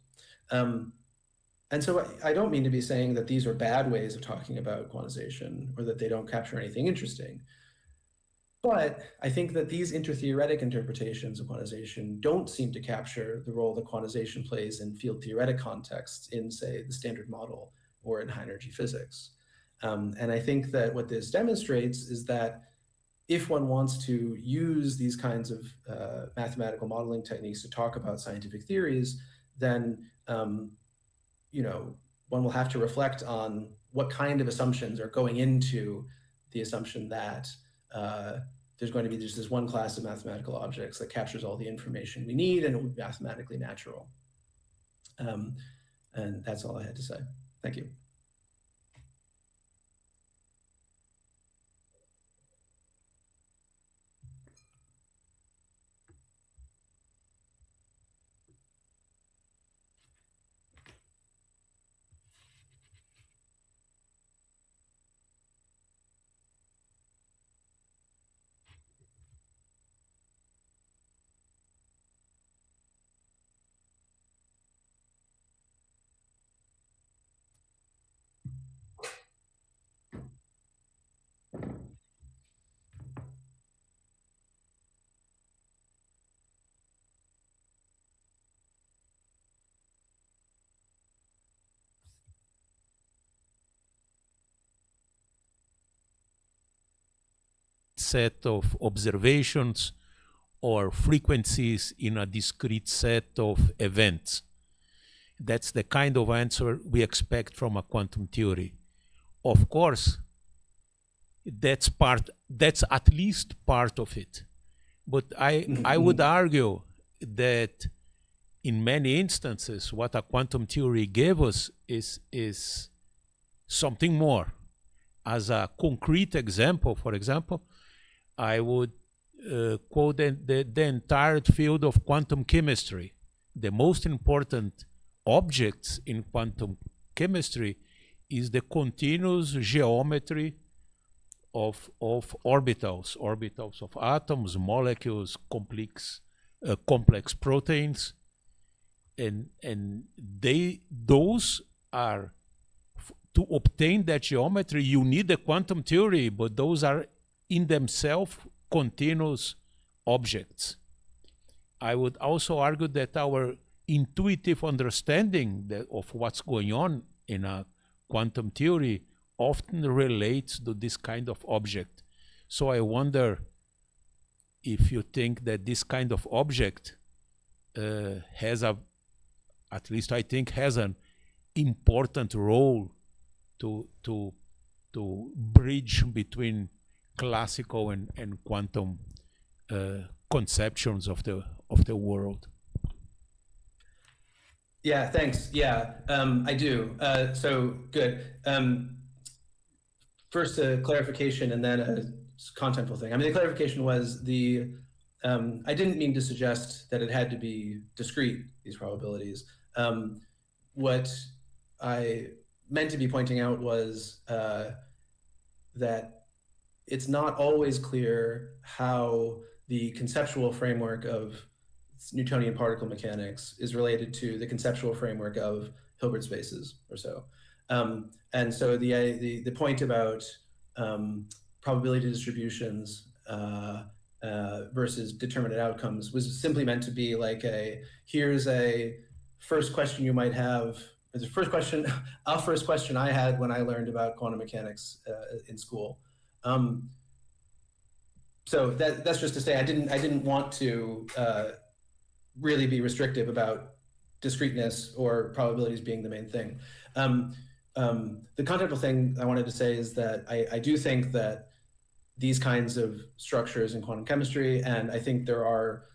And so I don't mean to be saying that these are bad ways of talking about quantization or that they don't capture anything interesting. But I think that these inter-theoretic interpretations of quantization don't seem to capture the role that quantization plays in field theoretic contexts in, say, the Standard Model or in high energy physics. And I think that what this demonstrates is that if one wants to use these kinds of mathematical modeling techniques to talk about scientific theories, then one will have to reflect on what kind of assumptions are going into the assumption that there's going to be just this one class of mathematical objects that captures all the information we need and it will be mathematically natural. And that's all I had to say. Thank you. Set of observations or frequencies in a discrete set of events. That's the kind of answer we expect from a quantum theory. Of course, that's at least part of it. But I would argue that in many instances, what a quantum theory gave us is something more. As a concrete example, for example, I would quote the entire field of quantum chemistry. The most important objects in quantum chemistry is the continuous geometry of orbitals of atoms, molecules, complex proteins, and those are, to obtain that geometry, you need a quantum theory, but those are in themselves continuous objects. I would also argue that our intuitive understanding of what's going on in a quantum theory often relates to this kind of object. So I wonder if you think that this kind of object at least I think, has an important role to bridge between classical and quantum conceptions of the world. Yeah, thanks. Yeah, I do. So good. First, a clarification and then a contentful thing. I mean, the clarification was I didn't mean to suggest that it had to be discrete, these probabilities. What I meant to be pointing out was that it's not always clear how the conceptual framework of Newtonian particle mechanics is related to the conceptual framework of Hilbert spaces or so. And so the point about probability distributions versus determinate outcomes was simply meant to be like here's a first question you might have. It's a first question I had when I learned about quantum mechanics in school. So that's just to say I didn't want to really be restrictive about discreteness or probabilities being the main thing. The contentful thing I wanted to say is that I do think that these kinds of structures in quantum chemistry, and I think there are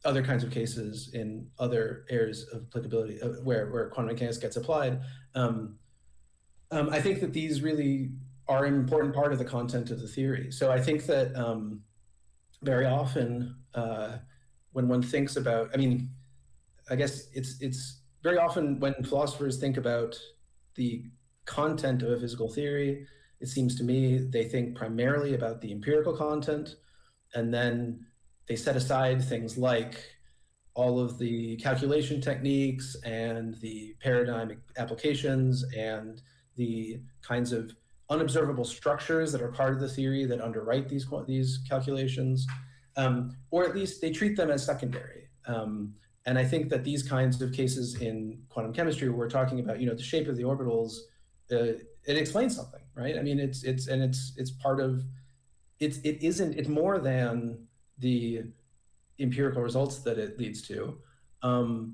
other kinds of cases in other areas of applicability where quantum mechanics gets applied. I think that these really are an important part of the content of the theory. So I think that very often when one thinks about, I guess it's very often when philosophers think about the content of a physical theory, it seems to me they think primarily about the empirical content, and then they set aside things like all of the calculation techniques and the paradigm applications and the kinds of unobservable structures that are part of the theory that underwrite these calculations, or at least they treat them as secondary. And I think that these kinds of cases in quantum chemistry, where we're talking about, the shape of the orbitals it explains something, right? I mean, it's part of, it's more than the empirical results that it leads to. But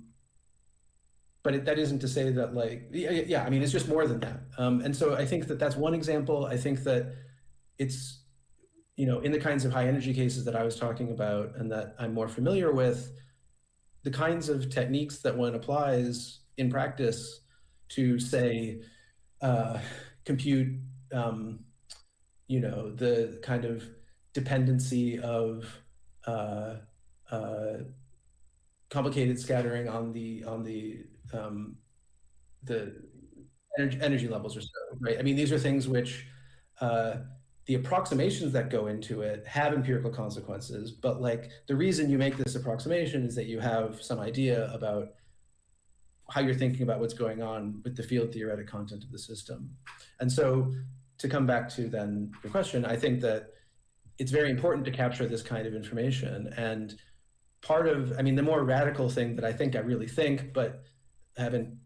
that isn't to say that, like, yeah, I mean, it's just more than that. And so I think that that's one example. I think that it's, in the kinds of high energy cases that I was talking about and that I'm more familiar with, the kinds of techniques that one applies in practice to, say, compute, the kind of dependency of complicated scattering on the energy levels or so, right? I mean, these are things which the approximations that go into it have empirical consequences, but like the reason you make this approximation is that you have some idea about how you're thinking about what's going on with the field theoretic content of the system. And so to come back to then your question, I think that it's very important to capture this kind of information. And part of, I mean, the more radical thing that I really think, but haven't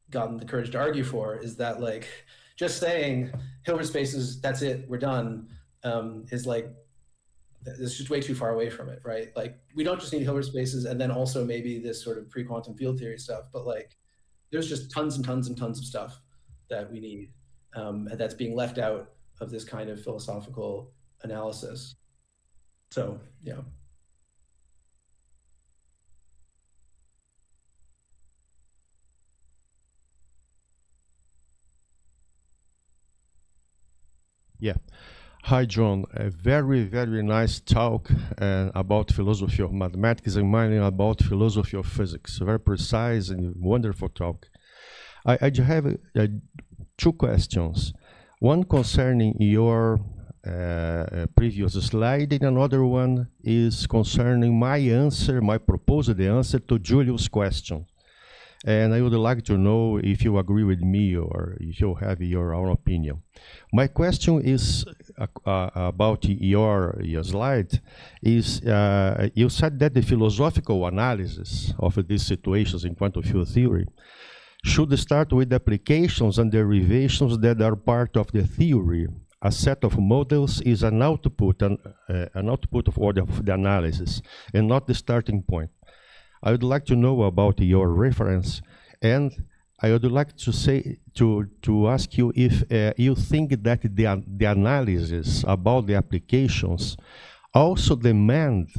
gotten the courage to argue for, is that, like, just saying Hilbert spaces, that's it, we're done, is like, it's just way too far away from it, right? Like, we don't just need Hilbert spaces and then also maybe this sort of pre-quantum field theory stuff, but like, there's just tons and tons and tons of stuff that we need, and that's being left out of this kind of philosophical analysis. So, yeah. Yeah. Hi, John. A very, very nice talk about philosophy of mathematics and mainly about philosophy of physics. Very precise and wonderful talk. I have two questions. One concerning your previous slide, and another one is concerning my proposed answer to Julius' question. And I would like to know if you agree with me or if you have your own opinion. My question is about your slide. Is you said that the philosophical analysis of these situations in quantum field theory should start with applications and derivations that are part of the theory. A set of models is an output of the analysis and not the starting point. I would like to know about your reference, and I would like to say to ask you if you think that the analysis about the applications also demand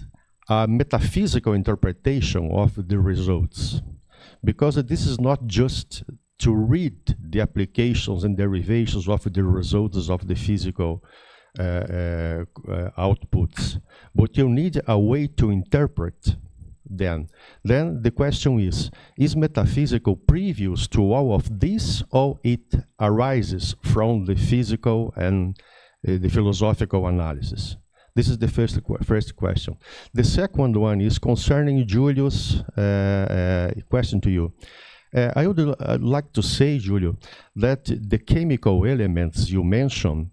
a metaphysical interpretation of the results, because this is not just to read the applications and derivations of the results of the physical outputs, but you need a way to interpret them. Then the question is metaphysical previous to all of this, or it arises from the physical and the philosophical analysis? This is the first question. The second one is concerning Julius' question to you. I would like to say, Julio, that the chemical elements you mentioned,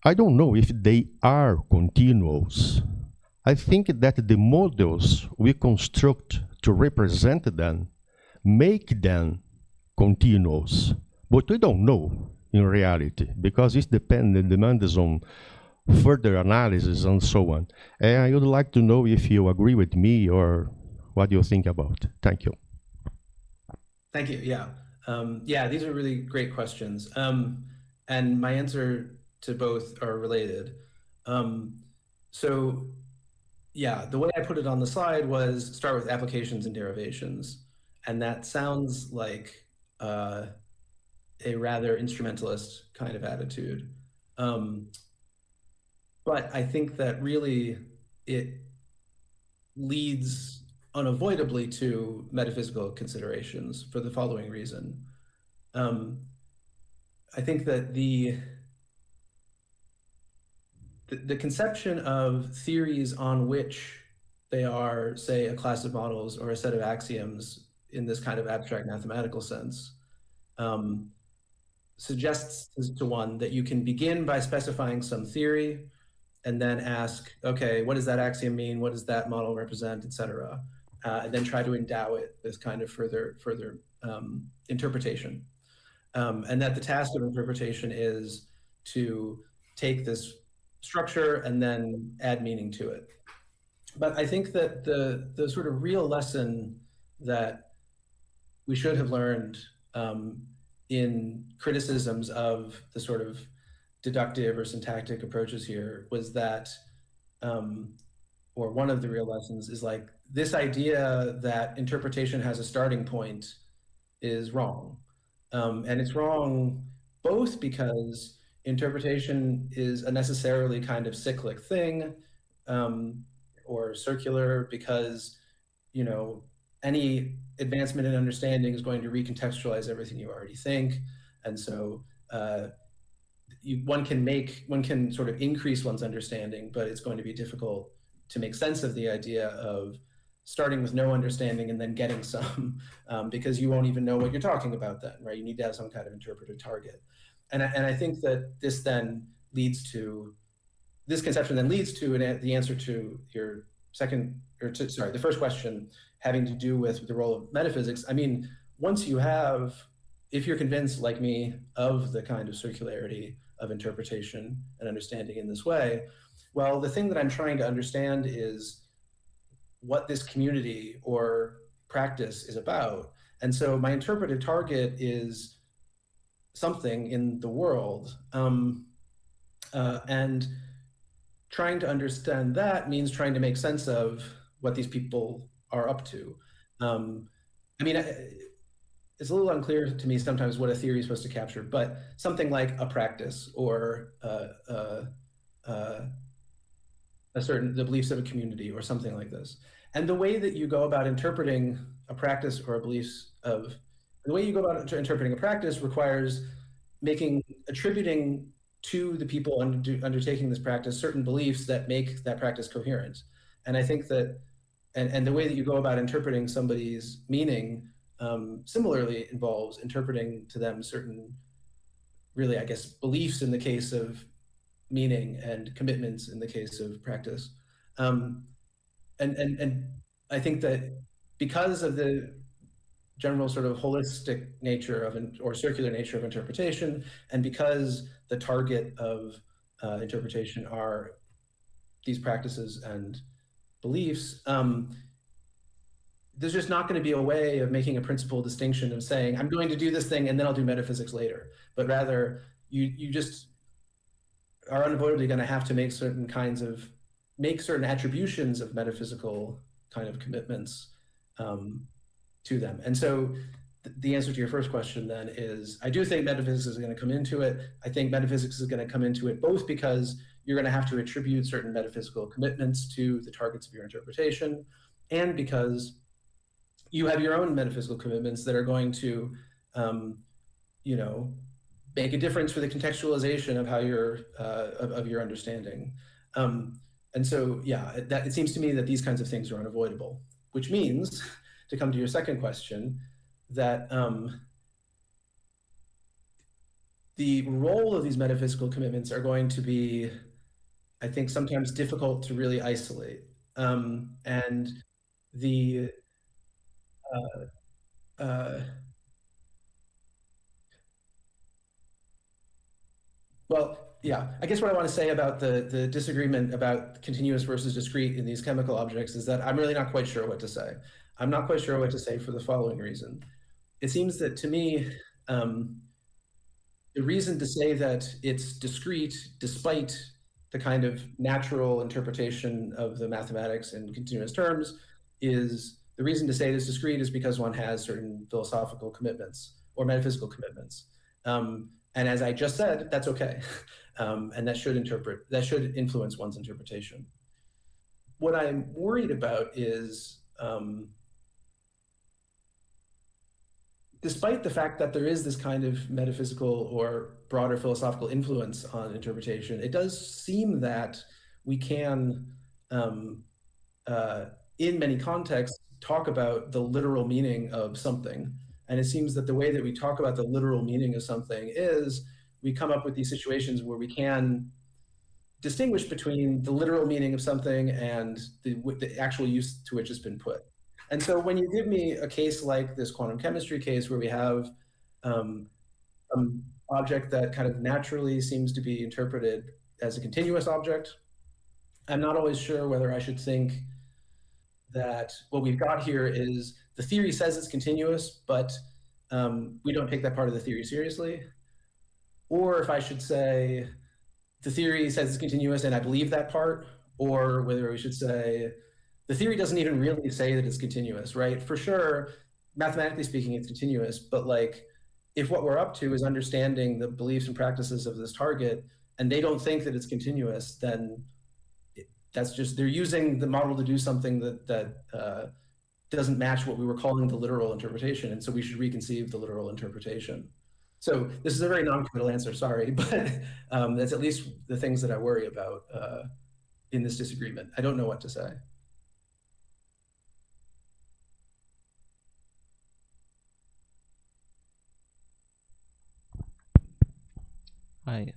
I don't know if they are continuous. I think that the models we construct to represent them make them continuous, but we don't know in reality because it demands on further analysis and so on. And I would like to know if you agree with me or what you think about. Thank you. Thank you. Yeah. Yeah, these are really great questions. And my answer to both are related. So yeah, the way I put it on the slide was start with applications and derivations. And that sounds like a rather instrumentalist kind of attitude. But I think that really it leads unavoidably to metaphysical considerations for the following reason. I think that the conception of theories on which they are, say, a class of models or a set of axioms in this kind of abstract mathematical sense suggests to one that you can begin by specifying some theory and then ask, okay, what does that axiom mean? What does that model represent, et cetera? And then try to endow it with kind of further interpretation. and that the task of interpretation is to take this structure and then add meaning to it. But I think that the sort of real lesson that we should have learned in criticisms of the sort of deductive or syntactic approaches here was that, or one of the real lessons is like this idea that interpretation has a starting point is wrong. And it's wrong both because interpretation is a necessarily kind of cyclic thing, or circular, because, you know, any advancement in understanding is going to recontextualize everything you already think. And so one can sort of increase one's understanding, but it's going to be difficult to make sense of the idea of starting with no understanding and then getting some, because you won't even know what you're talking about then, right? You need to have some kind of interpretive target. And I think that this then leads to, this conception then leads to the answer to your the first question having to do with the role of metaphysics. I mean, once you have, if you're convinced like me of the kind of circularity of interpretation and understanding in this way, well, the thing that I'm trying to understand is what this community or practice is about. And so my interpretive target is something in the world. And trying to understand that means trying to make sense of what these people are up to. I mean, it's a little unclear to me sometimes what a theory is supposed to capture, but something like a practice or the beliefs of a community or something like this. And the way that you go about interpreting a practice or a beliefs of, the way you go about interpreting a practice requires attributing to the people undertaking this practice certain beliefs that make that practice coherent. And I think that, and the way that you go about interpreting somebody's meaning similarly involves interpreting to them certain, really, I guess, beliefs in the case of meaning and commitments in the case of practice. And I think that because of the general sort of holistic nature of, or circular nature of interpretation, and because the target of interpretation are these practices and beliefs, there's just not going to be a way of making a principal distinction of saying, I'm going to do this thing and then I'll do metaphysics later. But rather, you just are unavoidably going to have to make certain attributions of metaphysical kind of commitments to them. And so the answer to your first question then is, I do think metaphysics is going to come into it. I think metaphysics is going to come into it both because you're going to have to attribute certain metaphysical commitments to the targets of your interpretation, and because you have your own metaphysical commitments that are going to, make a difference for the contextualization of how of your understanding. And so, yeah, it seems to me that these kinds of things are unavoidable, which means, to come to your second question, that the role of these metaphysical commitments are going to be, I think, sometimes difficult to really isolate. And the well, yeah, I guess what I want to say about the disagreement about continuous versus discrete in these chemical objects is that I'm really not quite sure what to say. I'm not quite sure what to say for the following reason. It seems that to me, the reason to say that it's discrete, despite the kind of natural interpretation of the mathematics in continuous terms, is the reason to say it's discrete is because one has certain philosophical commitments or metaphysical commitments. And as I just said, that's okay. And that should influence one's interpretation. What I'm worried about is, despite the fact that there is this kind of metaphysical or broader philosophical influence on interpretation, it does seem that we can, in many contexts, talk about the literal meaning of something. And it seems that the way that we talk about the literal meaning of something is we come up with these situations where we can distinguish between the literal meaning of something and the actual use to which it's been put. And so when you give me a case like this quantum chemistry case where we have object that kind of naturally seems to be interpreted as a continuous object. I'm not always sure whether I should think that what we've got here is the theory says it's continuous, but we don't take that part of the theory seriously. Or if I should say the theory says it's continuous and I believe that part, or whether we should say the theory doesn't even really say that it's continuous, right? For sure, mathematically speaking, it's continuous, but like if what we're up to is understanding the beliefs and practices of this target and they don't think that it's continuous, then that's just, they're using the model to do something that doesn't match what we were calling the literal interpretation. And so we should reconceive the literal interpretation. So this is a very non-committal answer, sorry, but that's at least the things that I worry about in this disagreement. I don't know what to say. Hi,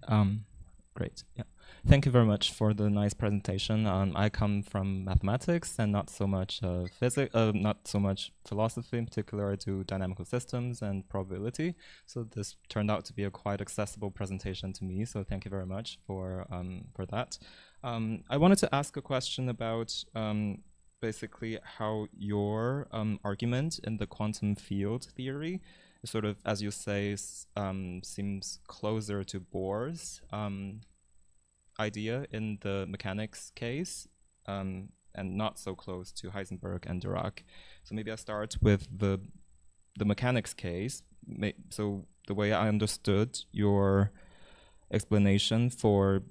great, yeah. Thank you very much for the nice presentation. I come from mathematics and not so much physics, not so much philosophy. In particular, I do dynamical systems and probability. So this turned out to be a quite accessible presentation to me. So thank you very much for that. I wanted to ask a question about basically how your argument in the quantum field theory sort of, as you say, seems closer to Bohr's idea in the mechanics case, and not so close to Heisenberg and Dirac. So maybe I start with the mechanics case. So the way I understood your explanation for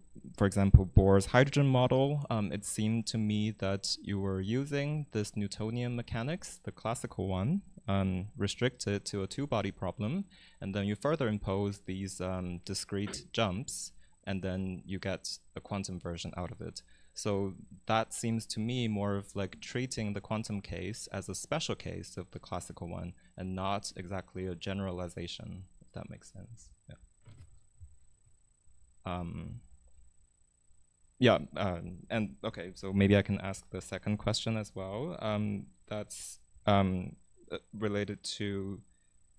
example, Bohr's hydrogen model, it seemed to me that you were using this Newtonian mechanics, the classical one, restricted to a two-body problem, and then you further impose these discrete jumps, and then you get a quantum version out of it. So that seems to me more of like treating the quantum case as a special case of the classical one, and not exactly a generalization, if that makes sense. Yeah. And okay, so maybe I can ask the second question as well. That's related to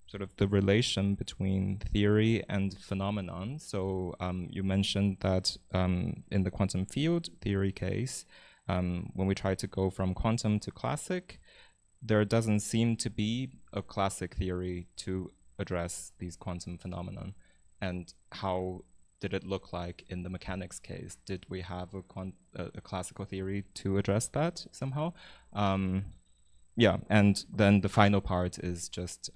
sort of the relation between theory and phenomenon. So you mentioned that in the quantum field theory case, when we try to go from quantum to classic, there doesn't seem to be a classic theory to address these quantum phenomenon. And how did it look like in the mechanics case? Did we have a classical theory to address that somehow? Yeah, and then the final part is just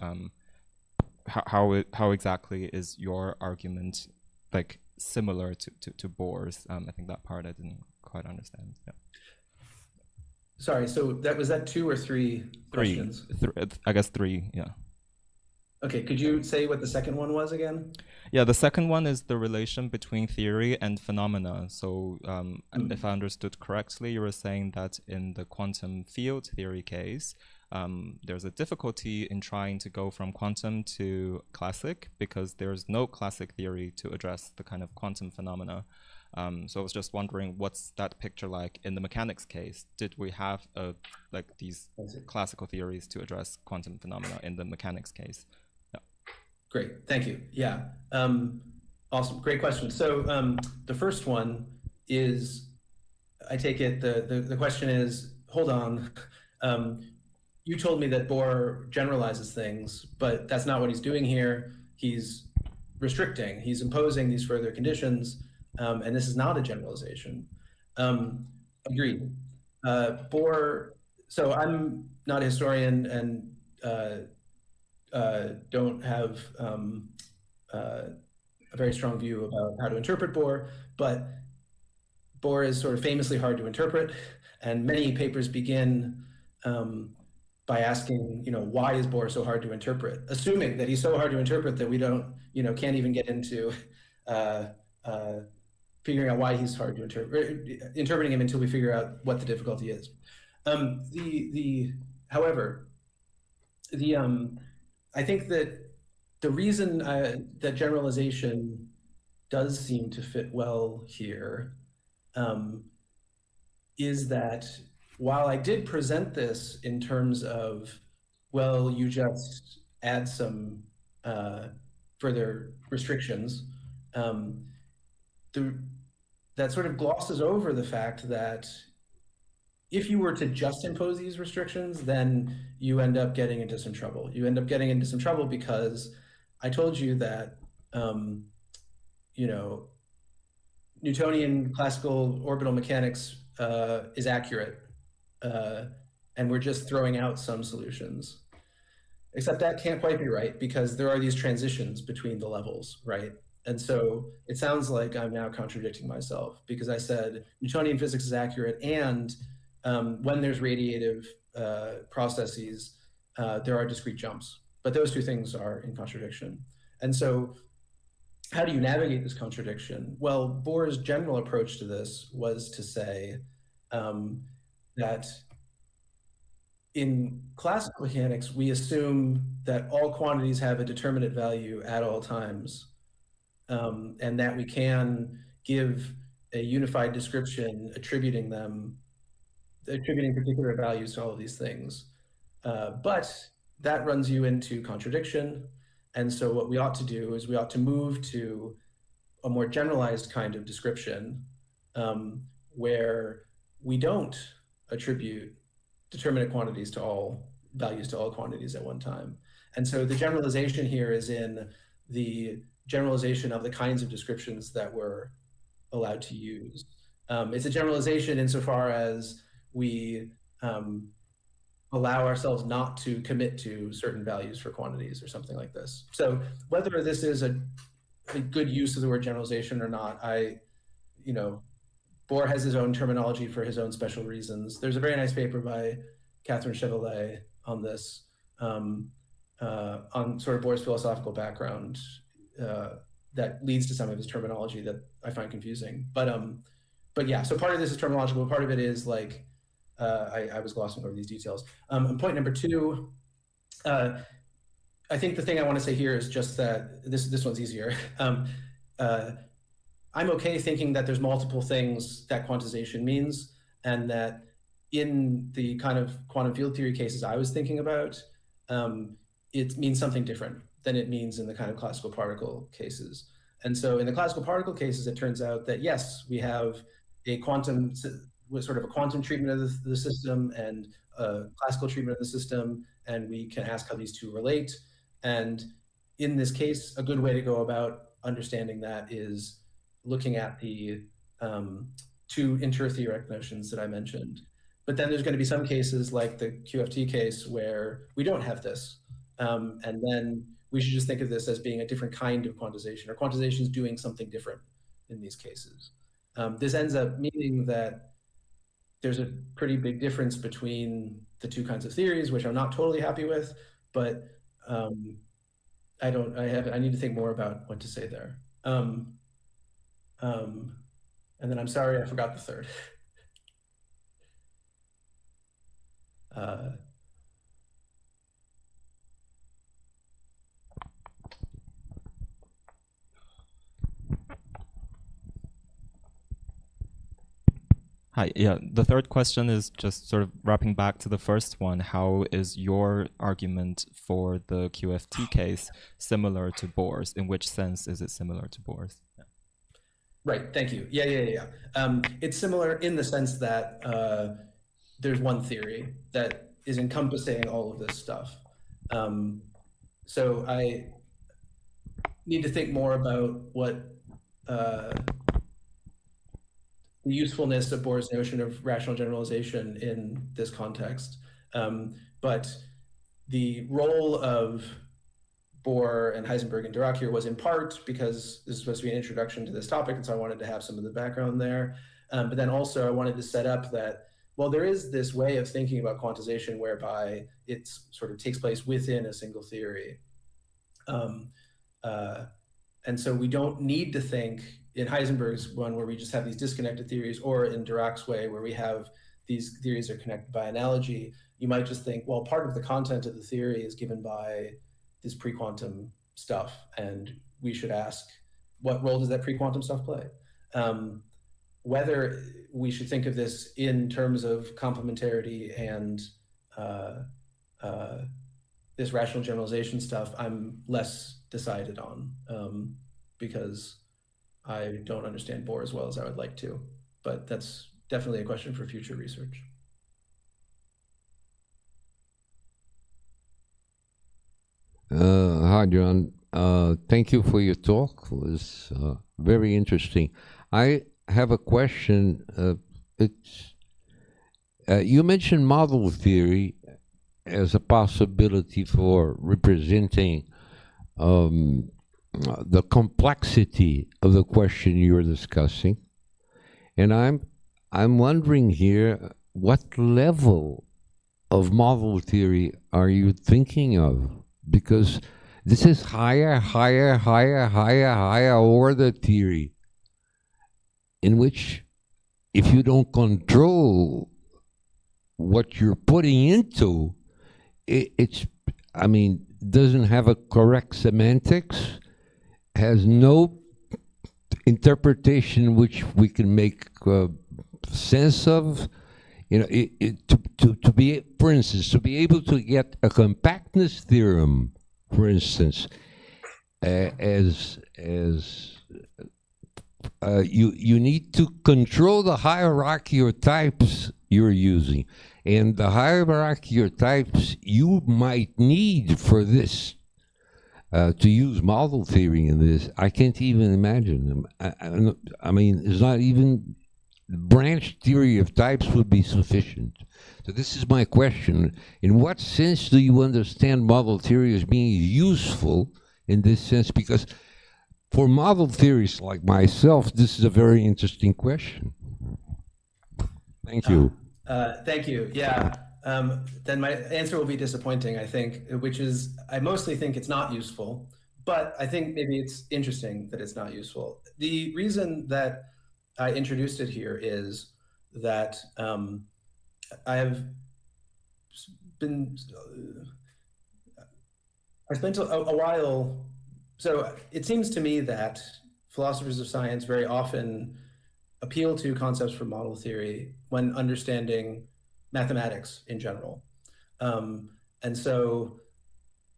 how exactly is your argument like similar to Bohr's? I think that part I didn't quite understand. Yeah. Sorry, so was that two or three questions? I guess three, yeah. Okay, could you say what the second one was again? Yeah, the second one is the relation between theory and phenomena. So if I understood correctly, you were saying that in the quantum field theory case, there's a difficulty in trying to go from quantum to classic because there's no classic theory to address the kind of quantum phenomena. So I was just wondering, what's that picture like in the mechanics case? Did we have like these classical theories to address quantum phenomena in the mechanics case? Yeah. Great, thank you. Yeah, awesome, great question. So the first one is, I take it the question is, hold on, you told me that Bohr generalizes things, but that's not what he's doing here. He's restricting, he's imposing these further conditions, and this is not a generalization. Agreed. Bohr, so I'm not a historian and don't have a very strong view about how to interpret Bohr, but Bohr is sort of famously hard to interpret, and many papers begin by asking, why is Bohr so hard to interpret? Assuming that he's so hard to interpret that we don't, can't even get into figuring out why he's hard to interpreting him until we figure out what the difficulty is. However, I think that the reason that generalization does seem to fit well here is that while I did present this in terms of, well, you just add some further restrictions, that sort of glosses over the fact that if you were to just impose these restrictions, then you end up getting into some trouble. You end up getting into some trouble because I told you that, you know, Newtonian classical orbital mechanics is accurate, and we're just throwing out some solutions. Except that can't quite be right, because there are these transitions between the levels, right? And so it sounds like I'm now contradicting myself, because I said Newtonian physics is accurate, and when there's radiative processes, there are discrete jumps. But those two things are in contradiction. And so how do you navigate this contradiction? Well, Bohr's general approach to this was to say that in classical mechanics, we assume that all quantities have a determinate value at all times, and that we can give a unified description attributing particular values to all of these things. But that runs you into contradiction. And so what we ought to do is we ought to move to a more generalized kind of description, where we don't attribute determinate quantities to all values to all quantities at one time. And so the generalization here is in the generalization of the kinds of descriptions that we're allowed to use. It's a generalization insofar as we allow ourselves not to commit to certain values for quantities or something like this. So whether this is a good use of the word generalization or not, Bohr has his own terminology for his own special reasons. There's a very nice paper by Catherine Chevrolet on this, on sort of Bohr's philosophical background that leads to some of his terminology that I find confusing. But yeah, so part of this is terminological, part of it is like, I was glossing over these details. And point number two, I think the thing I want to say here is just that this one's easier. I'm okay thinking that there's multiple things that quantization means, and that in the kind of quantum field theory cases I was thinking about, it means something different than it means in the kind of classical particle cases. And so in the classical particle cases, it turns out that yes, we have a quantum, sort of a quantum treatment of the system and a classical treatment of the system, and we can ask how these two relate. And in this case, a good way to go about understanding that is looking at the two inter-theoretic notions that I mentioned. But then there's going to be some cases like the QFT case where we don't have this. And then we should just think of this as being a different kind of quantization, or quantization is doing something different in these cases. This ends up meaning that there's a pretty big difference between the two kinds of theories, which I'm not totally happy with, but I need to think more about what to say there. And then I'm sorry, I forgot the third. Hi, yeah, the third question is just sort of wrapping back to the first one. How is your argument for the QFT case similar to Bohr's? In which sense is it similar to Bohr's? Yeah. Right, thank you. Yeah. It's similar in the sense that there's one theory that is encompassing all of this stuff. So I need to think more about what the usefulness of Bohr's notion of rational generalization in this context. But the role of Bohr and Heisenberg and Dirac here was in part because this is supposed to be an introduction to this topic, and so I wanted to have some of the background there. But then also I wanted to set up that, well, there is this way of thinking about quantization whereby it sort of takes place within a single theory. And so we don't need to think in Heisenberg's one where we just have these disconnected theories, or in Dirac's way where we have these theories are connected by analogy. You might just think, well, part of the content of the theory is given by this pre-quantum stuff, and we should ask, what role does that pre-quantum stuff play? Whether we should think of this in terms of complementarity and this rational generalization stuff, I'm less decided on because I don't understand Bohr as well as I would like to. But that's definitely a question for future research. Hi, John. Thank you for your talk. It was very interesting. I have a question. You mentioned model theory as a possibility for representing the complexity of the question you're discussing. And I'm wondering here, what level of model theory are you thinking of? Because this is higher order theory, in which if you don't control what you're putting into, doesn't have a correct semantics, has no interpretation which we can make sense of. You know, to be, for instance, to be able to get a compactness theorem, for instance, you need to control the hierarchy of types you're using, and the hierarchy of types you might need for this. To use model theory in this, I can't even imagine them. I mean, it's not even branch theory of types would be sufficient. So this is my question. In what sense do you understand model theory as being useful in this sense? Because for model theorists like myself, this is a very interesting question. Thank you. Thank you. Yeah. Then my answer will be disappointing, I think, which is I mostly think it's not useful, but I think maybe it's interesting that it's not useful. The reason that I introduced it here is that I spent a while, so it seems to me that philosophers of science very often appeal to concepts from model theory when understanding mathematics in general. And so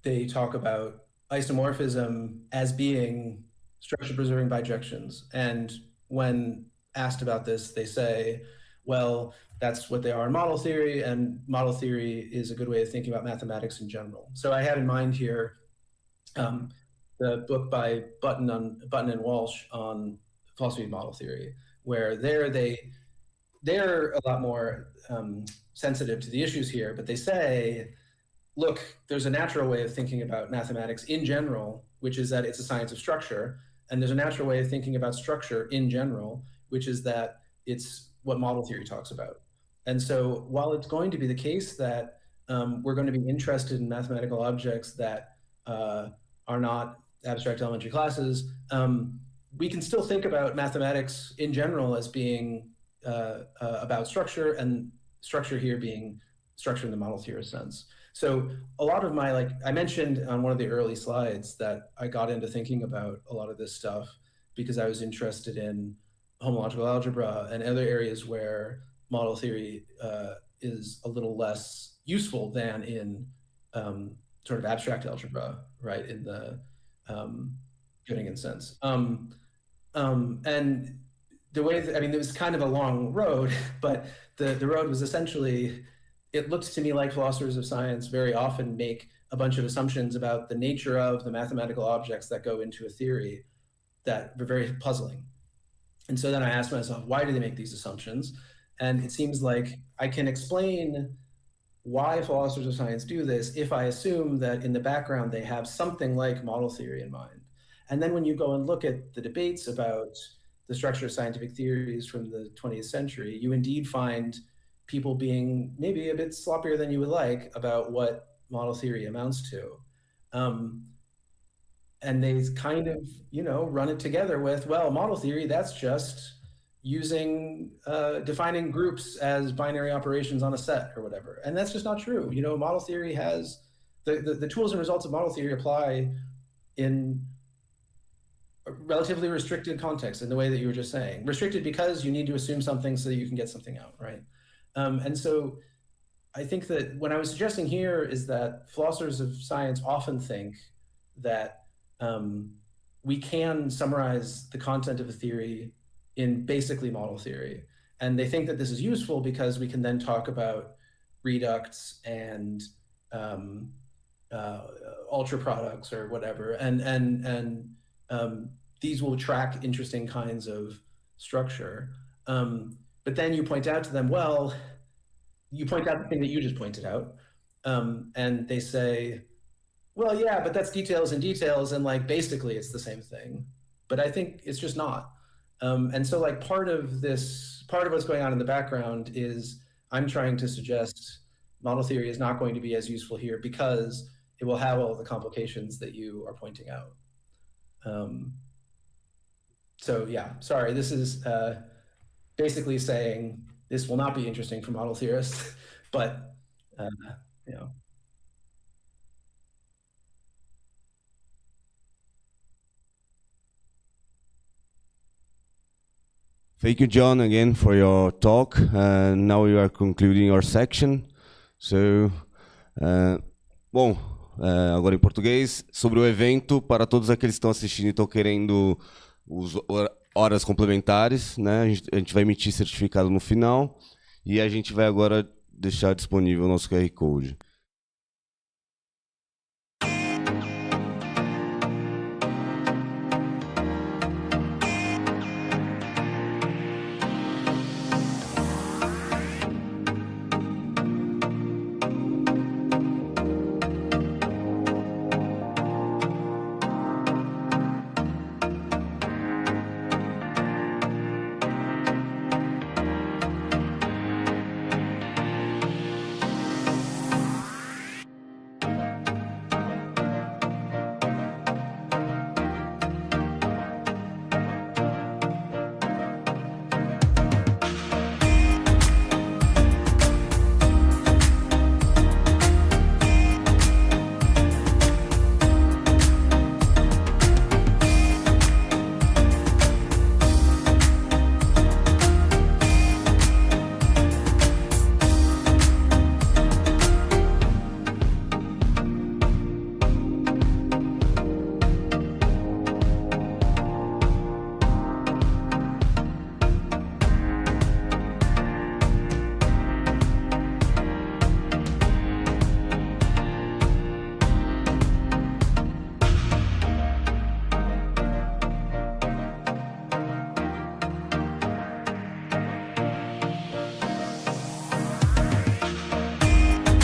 they talk about isomorphism as being structure-preserving bijections. And when asked about this, they say, well, that's what they are in model theory, and model theory is a good way of thinking about mathematics in general. So I had in mind here the book by Button and Walsh on philosophy of model theory, where they're a lot more sensitive to the issues here, but they say, look, there's a natural way of thinking about mathematics in general, which is that it's a science of structure. And there's a natural way of thinking about structure in general, which is that it's what model theory talks about. And so while it's going to be the case that we're going to be interested in mathematical objects that are not abstract elementary classes, we can still think about mathematics in general as being about structure, and structure here being structure in the model theory sense. So a lot of my, I mentioned on one of the early slides that I got into thinking about a lot of this stuff because I was interested in homological algebra and other areas where model theory is a little less useful than in sort of abstract algebra, right, in the Göttingen sense. And the way that, it was kind of a long road, but the road was essentially, it looks to me like philosophers of science very often make a bunch of assumptions about the nature of the mathematical objects that go into a theory that are very puzzling. And so then I asked myself, why do they make these assumptions? And it seems like I can explain why philosophers of science do this if I assume that in the background they have something like model theory in mind. And then when you go and look at the debates about the structure of scientific theories from the 20th century, you indeed find people being maybe a bit sloppier than you would like about what model theory amounts to. And they kind of, run it together with, well, model theory, that's just using, defining groups as binary operations on a set or whatever. And that's just not true. Model theory has, the tools and results of model theory apply in a relatively restricted context in the way that you were just saying. Restricted because you need to assume something so that you can get something out, right? And so I think that what I was suggesting here is that philosophers of science often think that we can summarize the content of a theory in basically model theory. And they think that this is useful because we can then talk about reducts and ultra products or whatever. And these will track interesting kinds of structure. But then you point out to them, well, you point out the thing that you just pointed out. And they say, well, yeah, but that's details and details. And like, basically it's the same thing. But I think it's just not. And so like part of what's going on in the background is I'm trying to suggest model theory is not going to be as useful here because it will have all the complications that you are pointing out. So yeah, sorry, this is basically saying this will not be interesting for model theorists, but you know. Thank you, John, again for your talk. Now we are concluding our section. So, bom, agora em português, sobre o evento, para todos aqueles que estão assistindo e estão querendo horas complementares, né? A gente vai emitir certificado no final e a gente vai agora deixar disponível o nosso QR Code.